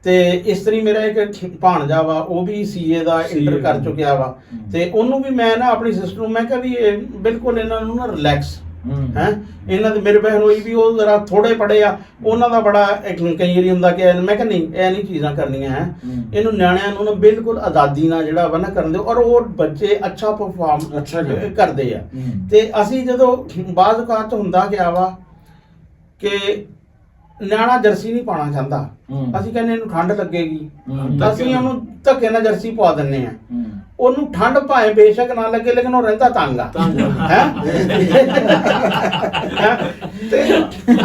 ਤੇ ਇਸ ਤਰੀ ਮੇਰਾ ਇੱਕ ਭਾਣਜਾ ਵਾ, ਉਹ ਵੀ ਸੀਏ ਦਾ ਇੰਟਰ ਕਰ ਚੁੱਕਿਆ ਵਾ। ਤੇ ਉਹਨੂੰ ਵੀ ਮੈਂ ਨਾ ਆਪਣੀ ਸਿਸਟਰ ਨੂੰ ਮੈਂ ਕਿਹਾ ਵੀ ਇਹ ਬਿਲਕੁਲ ਇਹਨਾਂ ਨੂੰ ਨਾ ਰਿਲੈਕਸ ਹੈ। ਇਹਨਾਂ ਦੇ ਮੇਰੇ ਬਹਿਨ ਹੋਈ ਵੀ ਉਹ ਜ਼ਰਾ ਥੋੜੇ ਪੜੇ ਆ, ਉਹਨਾਂ ਦਾ ਬੜਾ ਕਈ ਵਾਰੀ ਹੁੰਦਾ ਕਿ ਮੈਂ ਕਿਹਾ ਨਹੀਂ ਇਹ ਨਹੀਂ ਚੀਜ਼ਾਂ ਕਰਨੀਆਂ ਹੈ। ਇਹਨੂੰ ਨਿਆਣਿਆਂ ਨੂੰ ਨਾ ਬਿਲਕੁਲ ਆਜ਼ਾਦੀ ਨਾਲ ਜਿਹੜਾ ਵਾ ਨਾ ਕਰਨ ਦਿਓ, ਔਰ ਉਹ ਬੱਚੇ ਅੱਛਾ ਪਰਫਾਰਮ ਕਰਦੇ ਆ। ਤੇ ਅਸੀਂ ਜਦੋਂ ਬਾਅਦ ਔਕਾਤ ਹੁੰਦਾ ਗਿਆ ਵਾ ਕਿ ਨਿਆਣਾ ਜਰਸੀ ਨਹੀਂ ਪਾਉਣਾ ਚਾਹੁੰਦਾ, ਅਸੀਂ ਕਹਿੰਦੇ ਇਹਨੂੰ ਠੰਡ ਲੱਗੇਗੀ, ਅਸੀਂ ਉਹਨੂੰ ਧੱਕੇ ਨਾਲ ਜਰਸੀ ਪਵਾ ਦਿੰਨੇ ਆ। ਉਹਨੂੰ ਠੰਡ ਭਾਵੇਂ ਬੇਸ਼ੱਕ ਨਾ ਲੱਗੇ, ਲੇਕਿਨ ਉਹ ਰਹਿੰਦਾ ਤੰਗ ਆ ਹੈ। ਤੇ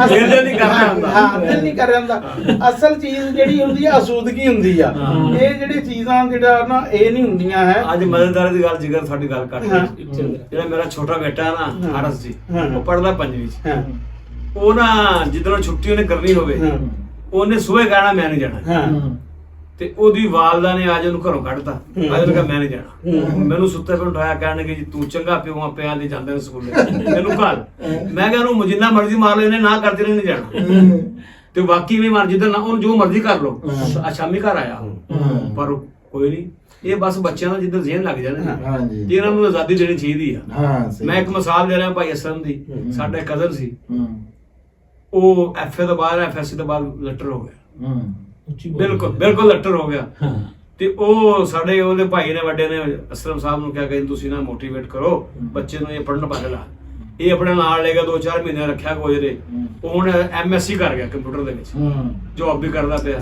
ਦਿਲ ਨਹੀਂ ਕਰਦਾ ਹੁੰਦਾ। ਹਾਂ, ਦਿਲ ਨਹੀਂ ਕਰ ਜਾਂਦਾ। ਅਸਲ ਚੀਜ਼ ਜਿਹੜੀ ਹੁੰਦੀ ਆ ਅਸੂਦਗੀ ਹੁੰਦੀ ਆ। ਇਹ ਜਿਹੜੀ ਚੀਜ਼ਾਂ ਜਿਹੜਾ ਨਾ ਇਹ ਨਹੀਂ ਹੁੰਦੀਆਂ ਹੈ। ਅੱਜ ਮਜ਼ੇਦਾਰੀ ਦੀ ਗੱਲ ਜਿਗਰ ਸਾਡੀ ਗੱਲ ਕਰ ਜਿਹੜਾ ਮੇਰਾ ਛੋਟਾ ਬੇਟਾ ਨਾ ਹਰਸ ਜੀ, ਉਹ ਪੜਦਾ 5ਵੀਂ ਚ। ਉਹ ਨਾ ਜਿੱਦਣ ਛੁੱਟੀ ਉਹਨੇ ਕਰਨੀ ਹੋਵੇ, ਉਹਨੇ ਸਵੇਰੇ ਕਹਿਣਾ ਮੈਂ ਨਹੀਂ ਜਾਣਾ। ਤੇ ਉਹਦੀ ਵਾਲਦਾ ਨੇ ਅੱਜ ਉਹਨੂੰ ਘਰੋਂ ਕੱਢਤਾ। ਅੱਜ ਉਹਨੇ ਕਿਹਾ ਮੈਂ ਨਹੀਂ ਜਾਣਾ। ਮੈਨੂੰ ਸੁੱਤੇ ਪਏ ਉਠਾਇਆ, ਕਹਿਣਗੇ ਜੀ ਤੂੰ ਚੰਗਾ ਪਿਓ ਆ, ਪਿਆਂ ਦੇ ਜਾਂਦੇ ਨੇ ਸਕੂਲੇ, ਮੈਨੂੰ ਘੱਲ। ਮੈਂ ਕਿਹਾ ਉਹਨੂੰ ਜਿੰਨਾ ਮਰਜ਼ੀ ਮਾਰ ਲੈਨੇ, ਨਾ ਕਰਦੇ ਨਹੀਂ ਜਾਣਾ। ਤੇ ਬਾਕੀ ਵੀ ਮਾਰ ਜਿੱਦਾਂ ਉਹਨੂੰ ਜੋ ਮਰਜ਼ੀ ਕਰ ਲੋ। ਸ਼ਾਮੀ ਘਰ ਆਇਆ ਪਰ ਕੋਈ ਨਹੀਂ। ਇਹ ਬਸ ਬੱਚਿਆਂ ਦਾ ਜਿੱਦਾਂ ਜ਼ਿਹਨ ਲੱਗ ਜਾਂਦੇ ਜੀ, ਇਹਨਾਂ ਨੂੰ ਆਜ਼ਾਦੀ ਦੇਣੀ ਚਾਹੀਦੀ ਆ। ਮੈਂ ਇੱਕ ਮਿਸਾਲ ਦੇ ਰਿਹਾ ਭਾਈ ਅਸਲਮ ਦੀ। ਸਾਡਾ ਕਜ਼ਨ ਸੀ, ਉਹ ਐਫਏ ਤੋਂ ਬਾਅਦ ਐਫਐਸਸੀ ਤੋਂ ਬਾਅਦ ਲੈਟਰ ਹੋ ਗਿਆ। ਬਿਲਕੁਲ ਲੈਟਰ ਹੋ ਗਿਆ। ਤੇ ਉਹ ਸਾਡੇ ਉਹਦੇ ਭਾਈ ਨੇ ਵੱਡੇ ਨੇ ਅਸਲਮ ਸਾਹਿਬ ਨੂੰ ਕਿਹਾ ਕਿ ਤੁਸੀਂ ਨਾ ਮੋਟੀਵੇਟ ਕਰੋ ਬੱਚੇ ਨੂੰ, ਇਹ ਪੜ੍ਹਨ ਪਾਸੇ ਲਾ। ਇਹ ਆਪਣੇ ਨਾਲ ਲੈ ਗਿਆ, 2-4 ਮਹੀਨੇ ਰੱਖਿਆ ਗੋਜਰੇ। ਉਹ ਹੁਣ ਐਮਐਸਸੀ ਕਰ ਗਿਆ ਕੰਪਿਊਟਰ ਦੇ ਵਿੱਚ, ਜੋਬ ਵੀ ਕਰਦਾ ਪਿਆ।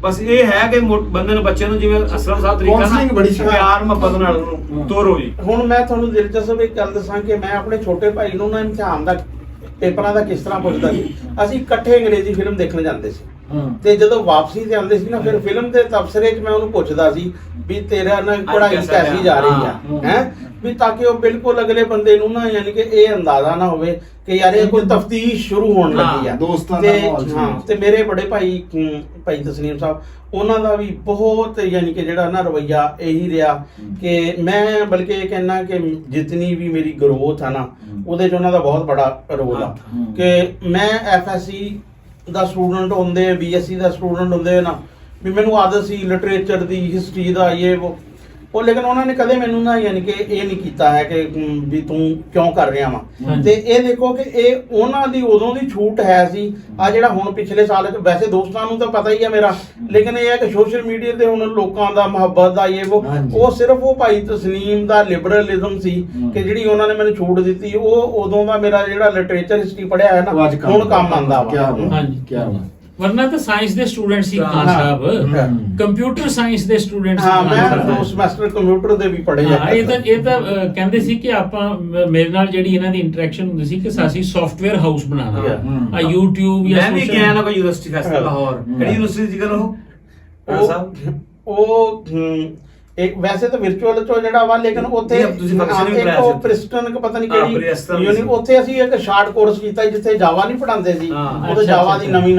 ਬਸ ਇਹ ਹੈ ਕਿ ਬੰਦੇ ਨੂੰ ਬੱਚੇ ਨੂੰ ਜਿਵੇਂ ਅਸਲਮ ਸਾਹਿਬ ਤਰੀਕਾ ਨਾਲ ਪਿਆਰ ਮੁਹੱਬਤ ਨਾਲ ਉਹਨੂੰ ਤੋਰੋ ਜੀ। ਹੁਣ ਮੈਂ ਤੁਹਾਨੂੰ ਦਿਲਚਸਪ ਇੱਕ ਗੱਲ ਦੱਸਾਂ ਕਿ ਮੈਂ ਆਪਣੇ ਛੋਟੇ ਭਾਈ ਨੂੰ ਨਾ ਇਮਤਿਹਾਨ ਦਾ ਪੇਪਰਾਂ ਦਾ ਕਿਸ ਤਰ੍ਹਾਂ ਪੁੱਛਦਾ ਸੀ। ਅਸੀਂ ਇਕੱਠੇ ਅੰਗਰੇਜ਼ੀ ਫਿਲਮ ਦੇਖਣ ਜਾਂਦੇ ਸੀ। ਤੇ ਜਦੋਂ ਵਾਪਸੀ ਤੇ ਆਉਂਦੇ ਸੀ ਨਾ, ਫਿਰ ਫਿਲਮ ਦੇ ਤਬਸਰੇ 'ਚ ਮੈਂ ਉਹਨੂੰ ਪੁੱਛਦਾ ਸੀ ਵੀ ਤੇਰਾ ਨਾ ਪੜ੍ਹਾਈ ਕੈਸੀ ਜਾ ਰਹੀ ਆ ਹੈ, ਵੀ ਤਾਂ ਕਿ ਉਹ ਬਿਲਕੁਲ ਅਗਲੇ ਬੰਦੇ ਨੂੰ ਨਾ ਯਾਨੀ ਕਿ ਇਹ ਅੰਦਾਜ਼ਾ ਨਾ ਹੋਵੇ ਕਿ ਯਾਰ ਇਹ ਕੋਈ ਤਫਤੀਸ਼ ਸ਼ੁਰੂ ਹੋਣ ਲੱਗੀ ਆ ਦੋਸਤਾਂ ਦਾ ਮਾਹੌਲ। ਹਾਂ, ਤੇ ਮੇਰੇ ਬੜੇ ਭਾਈ ਭਾਈ ਤਸਲੀਮ ਸਾਹਿਬ, ਉਹਨਾਂ ਦਾ ਵੀ ਬਹੁਤ ਯਾਨੀ ਕਿ ਜਿਹੜਾ ਨਾ ਰਵੱਈਆ ਇਹੀ ਰਿਹਾ ਕਿ ਮੈਂ ਬਲਕਿ ਇਹ ਕਹਿਣਾ ਕਿ ਜਿਤਨੀ ਵੀ ਮੇਰੀ ਗਰੋਥ ਆ ਨਾ, ਉਹਦੇ 'ਚ ਉਹਨਾਂ ਦਾ ਬਹੁਤ ਬੜਾ ਰੋਲ ਆ। ਕਿ ਮੈਂ ਐਫਐਸਸੀ ਦਾ ਸਟੂਡੈਂਟ ਹੁੰਦੇ, ਬੀਐਸਸੀ ਦਾ ਸਟੂਡੈਂਟ ਹੁੰਦੇ ਨਾ, ਵੀ ਮੈਨੂੰ ਆਦਤ ਸੀ ਲਿਟਰੇਚਰ ਦੀ, ਹਿਸਟਰੀ ਦਾ, ਇਹ ਉਹ ਲੇਕਿਨ ਉਹਨਾਂ ਨੇ ਕਦੇ ਮੈਨੂੰ ਨਾ ਯਾਨੀ ਕਿ ਇਹ ਨਹੀਂ ਕੀਤਾ ਹੈ ਕਿ ਵੀ ਤੂੰ ਕਿਉਂ ਕਰ ਰਿਹਾ ਵਾ। ਤੇ ਇਹ ਦੇਖੋ ਕਿ ਇਹ ਉਹਨਾਂ ਦੀ ਉਦੋਂ ਦੀ ਛੂਟ ਹੈ ਸੀ। ਆ ਜਿਹੜਾ ਹੁਣ ਪਿਛਲੇ ਸਾਲ ਵੈਸੇ ਦੋਸਤਾਂ ਨੂੰ ਤਾਂ ਪਤਾ ਹੀ ਹੈ ਮੇਰਾ, ਲੇਕਿਨ ਇਹ ਹੈ ਕਿ ਸੋਸ਼ਲ ਮੀਡੀਆ ਤੇ ਹੁਣ ਲੋਕਾਂ ਦਾ ਮੁਹੱਬਤ ਦਾ ਉਹ ਸਿਰਫ ਉਹ ਭਾਈ ਤਸਲੀਮ ਦਾ ਲਿਬਰਲਿਜ਼ਮ ਸੀ ਕਿ ਜਿਹੜੀ ਉਹਨਾਂ ਨੇ ਮੈਨੂੰ ਛੂਟ ਦਿੱਤੀ। ਉਹ ਉਦੋਂ ਦਾ ਮੇਰਾ ਜਿਹੜਾ ਲਿਟਰੇਚਰ ਹਿਸਟਰੀ ਪੜ੍ਹਿਆ ਹੈ ਨਾ, ਹੁਣ ਕੰਮ ਆਉਂਦਾ ਵਾ। ਵਰਨਾ ਤਾਂ ਸਾਇੰਸ ਦੇ ਸਟੂਡੈਂਟ ਸੀ ਖਾਨ ਸਾਹਿਬ, ਕੰਪਿਊਟਰ ਸਾਇੰਸ ਦੇ ਸਟੂਡੈਂਟ ਸੀ। ਹਾਂ, ਮੈਂ 2 ਸਮੈਸਟਰ ਕੰਪਿਊਟਰ ਦੇ ਵੀ ਪੜ੍ਹੇ ਆ। ਇਹ ਤਾਂ ਕਹਿੰਦੇ ਸੀ ਕਿ ਆਪਾਂ ਮੇਰੇ ਨਾਲ ਜਿਹੜੀ ਇਹਨਾਂ ਦੀ ਇੰਟਰੈਕਸ਼ਨ ਹੁੰਦੀ ਸੀ ਕਿ ਅਸੀਂ ਸੌਫਟਵੇਅਰ ਹਾਊਸ ਬਣਾਉਣਾ ਆ YouTube ਜਾਂ ਮੈਂ ਵੀ ਗਿਆ ਨਾ ਕੋਈ ਯੂਨੀਵਰਸਿਟੀ ਫੈਸਟੀਵਲ ਲਾਹੌਰ। ਕਿਹੜੀ ਯੂਨੀਵਰਸਿਟੀ ਦੀ ਗੱਲ ਉਹ ਇੱਕ ਵੈਸੇ ਤਾਂ ਵਿਰਚੁਅਲ ਚੋਂ ਜਿਹੜਾ ਵਾ, ਲੇਕਿਨ ਉੱਥੇ ਇੱਕ ਪ੍ਰਿਸਟਨ ਪਤਾ ਨਹੀਂ ਕਿਹੜੀ ਉੱਥੇ ਅਸੀਂ ਇੱਕ ਸ਼ਾਰਟ ਕੋਰਸ ਕੀਤਾ ਜਿੱਥੇ ਜਾਵਾ ਨਹੀਂ ਪੜਾਉਂਦੇ ਸੀ। ਉਹ ਜਾਵਾ ਦੀ ਨਵੀਂ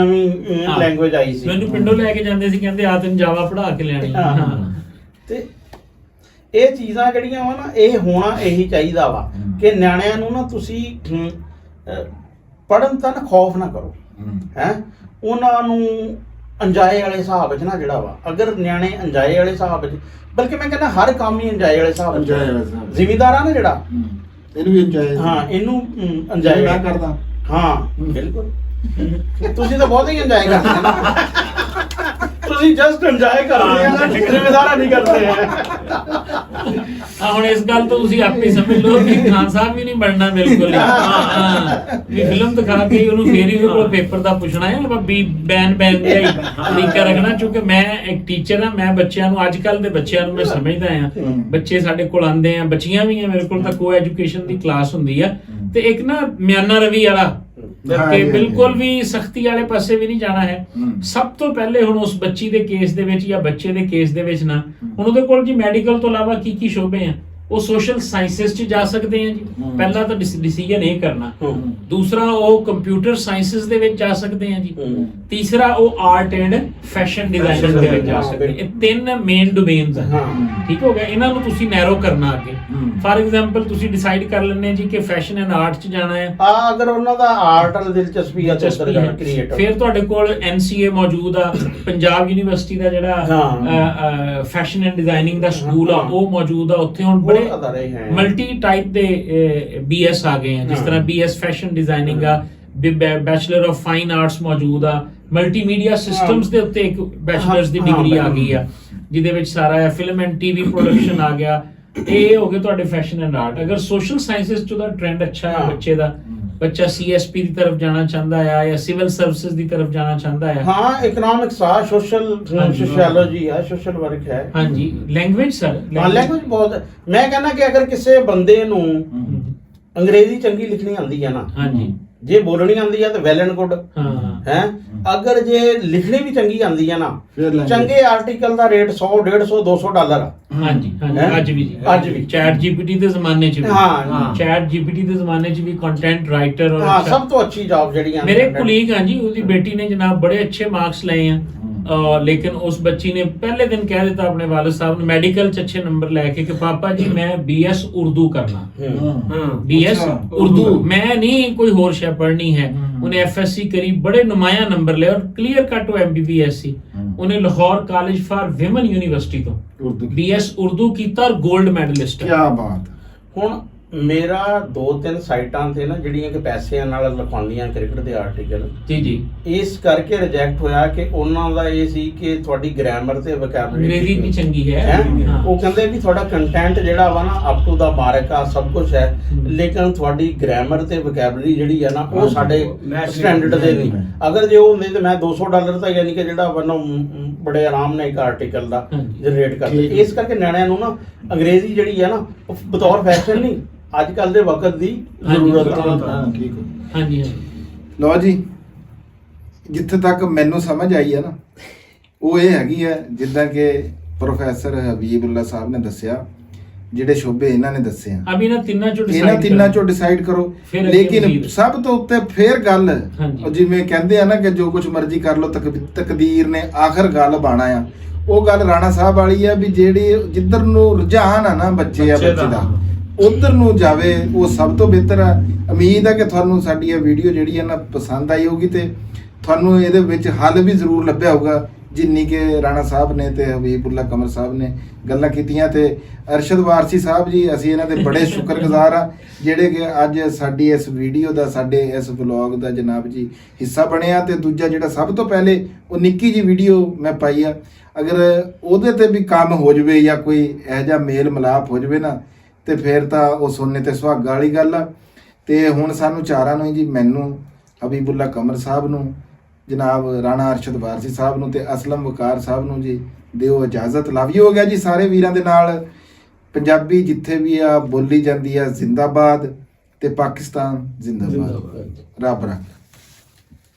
ਲੈਂਗੁਏਜ ਆਈ ਸੀ। ਮੈਨੂੰ ਪਿੰਡੋਂ ਲੈ ਕੇ ਜਾਂਦੇ ਸੀ, ਕਹਿੰਦੇ ਆ ਤੈਨੂੰ ਜਾਵਾ ਪੜ੍ਹਾ ਕੇ ਲਿਆਣੀ। ਤੇ ਇਹ ਚੀਜ਼ਾਂ ਜਿਹੜੀਆਂ ਵਾ ਨਾ, ਇਹ ਹੋਣਾ ਇਹੀ ਚਾਹੀਦਾ ਵਾ ਕਿ ਨਿਆਣਿਆਂ ਨੂੰ ਨਾ ਤੁਸੀਂ ਪੜ੍ਹਨ ਤਾਂ ਨਾ ਖੌਫ ਨਾ ਕਰੋ ਹੈ। ਉਹਨਾਂ ਨੂੰ ਅੰਜਾਏ ਵਾਲੇ ਹਿਸਾਬ ਵਿੱਚ ਨਾ ਜਿਹੜਾ ਵਾ, ਅਗਰ ਨਿਆਣੇ ਅੰਜਾਏ ਵਾਲੇ ਹਿਸਾਬ ਵਿੱਚ, ਬਲਕਿ ਮੈਂ ਕਹਿੰਦਾ ਹਰ ਕੰਮ ਹੀ ਅੰਜਾਏ ਵਾਲੇ ਹਿਸਾਬ ਵਿੱਚ। ਜ਼ਿਮੀਂਦਾਰ ਆ ਨਾ ਜਿਹੜਾ, ਇਹਨੂੰ ਵੀ ਅੰਜਾਏ। ਹਾਂ, ਇਹਨੂੰ ਅੰਜਾਏ ਮੈਂ ਕਰਦਾ। ਹਾਂ ਬਿਲਕੁਲ, ਤੁਸੀਂ ਤਾਂ ਬਹੁਤ ਹੀ ਅੰਜਾਏ ਕਰਦੇ ਨਾ। ਤੁਸੀਂ ਜਸਟ ਇੰਜੋਏ ਕਰਦੇ ਆ, ਜ਼ਿੰਮੇਦਾਰਾ ਨਹੀਂ ਕਰਦੇ ਹੁਣ ਇਸ ਗੱਲ ਤੋਂ ਤੁਸੀਂ ਆਪੇ ਸਮਝ ਲਓ ਕਿ ਖਾਨ ਸਾਹਿਬ ਵੀ ਨਹੀਂ ਬਣਨਾ ਬਿਲਕੁਲ ਵੀ ਫਿਲਮ ਦਿਖਾ ਕੇ ਉਹਨੂੰ ਫੇਰ ਹੀ ਕੋਲ ਪੇਪਰ ਦਾ ਪੁੱਛਣਾ ਹੈ ਵੀ ਬੈਨ ਤਰੀਕਾ ਰੱਖਣਾ। ਕਿਉਂਕਿ ਮੈਂ ਇੱਕ ਟੀਚਰ ਹਾਂ, ਮੈਂ ਬੱਚਿਆਂ ਨੂੰ, ਅੱਜ ਕੱਲ ਦੇ ਬੱਚਿਆਂ ਨੂੰ ਮੈਂ ਸਮਝਦਾ ਆ। ਬੱਚੇ ਸਾਡੇ ਕੋਲ ਆਉਂਦੇ ਆ, ਬੱਚੀਆਂ ਵੀ ਆ ਮੇਰੇ ਕੋਲ, ਤਾਂ ਕੋ ਐਜੂਕੇਸ਼ਨ ਦੀ ਕਲਾਸ ਹੁੰਦੀ ਆ। ਤੇ ਇੱਕ ਨਾ ਮਿਆਨਾ ਰਵੀ ਵਾਲਾ ਕਿ ਬਿਲਕੁਲ ਵੀ ਸਖਤੀ ਵਾਲੇ ਪਾਸੇ ਵੀ ਨਹੀਂ ਜਾਣਾ ਹੈ। ਸਭ ਤੋਂ ਪਹਿਲੇ ਹੁਣ ਉਸ ਬੱਚੀ ਦੇ ਕੇਸ ਦੇ ਵਿੱਚ ਜਾਂ ਬੱਚੇ ਦੇ ਕੇਸ ਦੇ ਵਿੱਚ ਨਾ ਹੁਣ ਉਹਦੇ ਕੋਲ ਜੀ ਮੈਡੀਕਲ ਤੋਂ ਇਲਾਵਾ ਕੀ ਸ਼ੋਬੇ ਆ, ਉਹ ਸੋਸ਼ਲ ਸਾਇੰਸਿਸ 'ਚ ਜਾ ਸਕਦੇ ਆ ਜੀ, ਪਹਿਲਾ ਤਾਂ ਡਿਸੀਜਨ ਇਹ ਕਰਨਾ। ਦੂਸਰਾ ਉਹ ਕੰਪਿਊਟਰ ਸਾਇੰਸਿਸ ਦੇ ਵਿੱਚ ਜਾ ਸਕਦੇ ਆ ਜੀ। ਤੀਸਰਾ ਉਹ ਆਰਟ ਐਂਡ ਫੈਸ਼ਨ ਡਿਜ਼ਾਈਨਰ ਦੇ ਵਿੱਚ ਜਾ ਸਕਦੇ ਆ। ਇਹ 3 ਮੇਨ ਡੋਮੇਨਸ ਆ, ਠੀਕ ਹੋ ਗਿਆ। ਇਹਨਾਂ ਨੂੰ ਤੁਸੀਂ ਨੈਰੋ ਕਰਨਾ ਅੱਗੇ। ਫਾਰ ਐਗਜ਼ਾਮਪਲ ਤੁਸੀਂ ਡਿਸਾਈਡ ਕਰ ਲੈਣੇ ਜੀ ਕਿ ਫੈਸ਼ਨ ਐਂਡ ਆਰਟ 'ਚ ਜਾਣਾ ਹੈ। ਅਗਰ ਉਹਨਾਂ ਦਾ ਆਰਟ ਨਾਲ ਦਿਲਚਸਪੀ ਆ ਤਾਂ ਕ੍ਰੀਏਟਰ, ਫਿਰ ਤੁਹਾਡੇ ਕੋਲ NCA ਮੌਜੂਦ ਆ, ਪੰਜਾਬ ਯੂਨੀਵਰਸਿਟੀ ਦਾ ਜਿਹੜਾ fashion and designing the school ਆ ਉਹ ਮੌਜੂਦ ਆ। ਉੱਥੇ ਹੁਣ ਬੜੇ ਮਲਟੀ ਟਾਈਪ ਦੇ BS ਆ ਗਏ ਆ, ਜਿਸ ਤਰ੍ਹਾਂ BS ਫੈਸ਼ਨ ਡਿਜ਼ਾਈਨਿੰਗ ਆ, ਬੈਚਲਰ ਆਫ ਫਾਈਨ ਆਰਟਸ ਮੌਜੂਦ ਆ, ਮਲਟੀਮੀਡੀਆ ਸਿਸਟਮਸ ਦੇ ਉੱਤੇ ਇੱਕ ਬੈਚਲਰਸ ਦੀ ਡਿਗਰੀ ਆ ਗਈ ਆ, ਜਿਹਦੇ ਵਿੱਚ ਸਾਰਾ ਫਿਲਮ ਐਂਡ TV ਪ੍ਰੋਡਕਸ਼ਨ ਆ ਗਿਆ। ਇਹ ਹੋ ਗਏ ਤੁਹਾਡੇ ਫੈਸ਼ਨ ਐਂਡ ਆਰਟ। ਅਗਰ ਸੋਸ਼ਲ ਸਾਇੰਸਿਸ ਚ ਉਹਦਾ ਟ੍ਰੈਂਡ ਅੱਛਾ ਹੈ ਬੱਚੇ ਦਾ, ਬੱਚਾ CSP ਦੀ ਤਰਫ ਜਾਣਾ ਚਾਹੁੰਦਾ ਹੈ ਜਾਂ ਸਿਵਲ ਸਰਵਿਸਿਜ਼ ਦੀ ਤਰਫ ਜਾਣਾ ਚਾਹੁੰਦਾ ਹੈ, ਹਾਂ ਇਕਨੋਮਿਕਸ ਆ, ਸੋਸ਼ੀਓਲੋਜੀ ਆ, ਸੋਸ਼ਲ ਵਰਕ ਹੈ, ਹਾਂਜੀ ਲੈਂਗੁਏਜ ਸਰ, ਲੈਂਗੁਏਜ ਬਹੁਤ। ਮੈਂ ਕਹਿੰਦਾ ਕਿ ਅਗਰ ਕਿਸੇ ਬੰਦੇ ਨੂੰ ਅੰਗਰੇਜ਼ੀ ਚੰਗੀ ਲਿਖਣੀ ਆਉਂਦੀ ਹੈ ਨਾ, ਹਾਂਜੀ ਜੇ ਬੋਲਣੀ ਆਉਂਦੀ ਹੈ ਤਾਂ ਵੈਲ ਐਂਡ ਗੁੱਡ ਹੈ। ਅਗਰ ਜੇ ਲਿਖਣੀ ਵੀ ਚੰਗੀ ਆਉਂਦੀ ਹੈ ਨਾ, ਚੰਗੇ ਆਰਟੀਕਲ ਦਾ ਰੇਟ $100, $150, $200 ਆ। ਹਾਂਜੀ ਅੱਜ ਵੀ ਚੈਟ GPT ਦੇ ਜ਼ਮਾਨੇ 'ਚ ਵੀ, ਚੈਟ GPT ਦੇ ਜ਼ਮਾਨੇ 'ਚ ਵੀ ਕੰਟੈਂਟ ਰਾਈਟਰ ਹਾਂ ਸਭ ਤੋਂ ਅੱਛੀ ਜੌਬ ਜਿਹੜੀਆਂ ਮੇਰੇ ਕੁਲੀਗ ਆ ਜੀ, ਉਹਦੀ ਬੇਟੀ ਨੇ ਜਨਾਬ ਬੜੇ ਅੱਛੇ ਮਾਰਕਸ ਲਏ ਆ, ਲੇਕਿਨ ਉਸ ਬੱਚੀ ਨੇ ਪਹਿਲੇ ਦਿਨ ਕਹਿ ਦਿੱਤਾ ਆਪਣੇ ਵਾਲਿਦ ਸਾਹਿਬ ਨੂੰ ਮੈਡੀਕਲ 'ਚ ਅੱਛੇ ਨੰਬਰ ਲੈ ਕੇ ਕਿ ਪਾਪਾ ਜੀ ਮੈਂ BS ਉਰਦੂ ਕਰਨਾ। BS ਉਰਦੂ, ਮੈਂ ਨਹੀਂ ਕੋਈ ਹੋਰ ਸ਼ੈ ਪੜ੍ਹਨੀ ਹੈ। ਉਹਨੇ FSC ਕਰੀ, ਬੜੇ ਨੁਮਾਇਆ ਨੰਬਰ ਲਏ ਔਰ ਕਲੀਅਰ ਕੱਟ ਉਹ MBBS ਸੀ। ਉਹਨੇ Lahore college for women university ਤੋਂ BS ਉਰਦੂ ਕੀਤਾ ਔਰ 골ਡ ਮੈਡਲਿਸਟ। ਕੀ ਬਾਤ। ਹੁਣ ਮੇਰਾ 2-3 ਸਾਈਟਾਂ ਤੇ ਨਾ ਜਿਹੜੀਆਂ ਕਿ ਪੈਸਿਆਂ ਨਾਲ ਲਿਖਾਉਂਦੀਆਂ ਕ੍ਰਿਕਟ ਦੇ ਆਰਟੀਕਲ, ਜੀ ਇਸ ਕਰਕੇ ਰਿਜੈਕਟ ਹੋਇਆ ਕਿ ਉਹਨਾਂ ਦਾ ਇਹ ਸੀ ਕਿ ਤੁਹਾਡੀ ਗ੍ਰਾਮਰ ਤੇ ਵੋਕੈਬਲਰੀ ਅੰਗਰੇਜ਼ੀ ਵੀ ਚੰਗੀ ਹੈ। ਉਹ ਕਹਿੰਦੇ ਵੀ ਤੁਹਾਡਾ ਕੰਟੈਂਟ ਜਿਹੜਾ ਵਾ ਨਾ ਅਪ ਟੂ ਦਾ ਮਾਰਕ ਆ, ਸਭ ਕੁਝ ਹੈ, ਲੇਕਿਨ ਤੁਹਾਡੀ ਗ੍ਰਾਮਰ ਤੇ ਵੋਕੈਬਲਰੀ ਜਿਹੜੀ ਆ ਨਾ ਉਹ ਸਾਡੇ ਸਟੈਂਡਰਡ ਦੇ ਨਹੀਂ। ਅਗਰ ਜੇ ਉਹ ਹੁੰਦੇ ਤਾਂ ਮੈਂ $200 ਤਾਂ ਯਾਨੀ ਕਿ ਜਿਹੜਾ ਵਰਨੋਂ ਬੜੇ ਆਰਾਮ ਨਾਲ ਇੱਕ ਆਰਟੀਕਲ ਦਾ ਜਨਰੇਟ ਕਰਦੇ। ਇਸ ਕਰਕੇ ਨਿਆਣਿਆਂ ਨੂੰ ਨਾ ਅੰਗਰੇਜ਼ੀ ਜਿਹੜੀ ਆ ਨਾ ਬਤੌਰ ਫੈਸ਼ਨ ਨਹੀਂ, ਅੱਜ ਕੱਲ ਦੇ ਵਕਤ ਦੀ ਜ਼ਰੂਰਤ ਹੈ। ਹਾਂਜੀ ਲਓ ਜੀ, ਜਿੱਥੇ ਤੱਕ ਮੈਨੂੰ ਸਮਝ ਆਈ ਹੈ ਨਾ ਉਹ ਇਹ ਹੈਗੀ ਹੈ, ਜਿੱਦਾਂ ਕਿ ਪ੍ਰੋਫੈਸਰ ਹਬੀਬੁੱਲਾ ਸਾਹਿਬ ਨੇ ਦੱਸਿਆ, ਜਿਹੜੇ ਸ਼ੋਬੇ ਇਹਨਾਂ ਨੇ ਦੱਸੇ ਆ, ਅਬ ਇਹਨਾਂ ਤਿੰਨਾਂ ਚੋਂ ਡਿਸਾਈਡ ਕਰੋ। ਲੇਕਿਨ ਸਭ ਤੋਂ ਉੱਤੇ ਫੇਰ ਗੱਲ, ਜਿਵੇਂ ਕਹਿੰਦੇ ਆ ਨਾ ਕਿ ਜੋ ਕੁਝ ਮਰਜ਼ੀ ਕਰ ਲੋ, ਤਕਦੀਰ ਨੇ ਆਖਰ ਗੱਲ ਬਾਣਾ ਆ। ਉਹ ਗੱਲ ਰਾਣਾ ਸਾਹਿਬ ਵਾਲੀ ਆ ਵੀ ਜਿਹੜੀ ਜਿੱਧਰ ਨੂੰ ਰੁਝਾਨ ਆ ਨਾ ਬੱਚੇ ਦਾ ਉਧਰ ਨੂੰ ਜਾਵੇ, ਉਹ ਸਭ ਤੋਂ ਬਿਹਤਰ ਆ। ਉਮੀਦ ਹੈ ਕਿ ਤੁਹਾਨੂੰ ਸਾਡੀ ਇਹ ਵੀਡੀਓ ਜਿਹੜੀ ਹੈ ਨਾ ਪਸੰਦ ਆਈ ਹੋਊਗੀ ਤੇ ਤੁਹਾਨੂੰ ਇਹਦੇ ਵਿੱਚ ਹੱਲ ਵੀ ਜ਼ਰੂਰ ਲੱਭਿਆ ਹੋਊਗਾ, ਜਿੰਨੀ ਕਿ ਰਾਣਾ ਸਾਹਿਬ ਨੇ ਤੇ ਹਬੀਬੁੱਲਾ ਕਮਰ ਸਾਹਿਬ ਨੇ ਗੱਲਾਂ ਕੀਤੀਆਂ। ਤੇ ਅਰਸ਼ਦ ਵਾਰਸੀ ਸਾਹਿਬ ਜੀ, ਅਸੀਂ ਇਹਨਾਂ ਦੇ ਬੜੇ ਸ਼ੁਕਰਗੁਜ਼ਾਰ ਆ ਜਿਹੜੇ ਕਿ ਅੱਜ ਸਾਡੀ ਇਸ ਵੀਡੀਓ ਦਾ, ਸਾਡੇ ਇਸ ਵਲੌਗ ਦਾ ਜਨਾਬ ਜੀ ਹਿੱਸਾ ਬਣਿਆ। ਤੇ ਦੂਜਾ ਜਿਹੜਾ ਸਭ ਤੋਂ ਪਹਿਲੇ ਉਹ ਨਿੱਕੀ ਜੀ ਵੀਡੀਓ ਮੈਂ ਪਾਈ ਆ, ਅਗਰ ਉਹਦੇ ਤੇ ਵੀ ਕੰਮ ਹੋ ਜਾਵੇ ਜਾਂ ਕੋਈ ਇਹੋ ਜਿਹਾ ਮੇਲ ਮਿਲਾਪ ਹੋ ਜਾਵੇ ਨਾ, ਤੇ ਫਿਰ ਤਾਂ ਉਹ ਸੋਨੇ ਤੇ ਸੁਹਾਗਾ ਵਾਲੀ ਗੱਲ ਆ। ਤੇ ਹੁਣ ਸਾਨੂੰ ਚਾਰਾਂ ਨੂੰ ਜੀ, ਮੈਨੂੰ, ਹਬੀਬੁੱਲਾ ਕਮਰ ਸਾਹਿਬ ਨੂੰ, ਜਨਾਬ ਰਾਣਾ ਅਰਸ਼ਦ ਵਾਰਸੀ ਸਾਹਿਬ ਨੂੰ ਤੇ ਅਸਲਮ ਵਕਾਰ ਸਾਹਿਬ ਨੂੰ ਜੀ ਦਿਓ ਇਜਾਜ਼ਤ। ਲਵ ਯੂ ਹੋ ਗਿਆ ਜੀ ਸਾਰੇ ਵੀਰਾਂ ਦੇ ਨਾਲ। ਪੰਜਾਬੀ ਜਿੱਥੇ ਵੀ ਆ ਬੋਲੀ ਜਾਂਦੀ ਆ ਜ਼ਿੰਦਾਬਾਦ, ਤੇ ਪਾਕਿਸਤਾਨ ਜ਼ਿੰਦਾਬਾਦ। ਰੱਬ ਰੱਖ।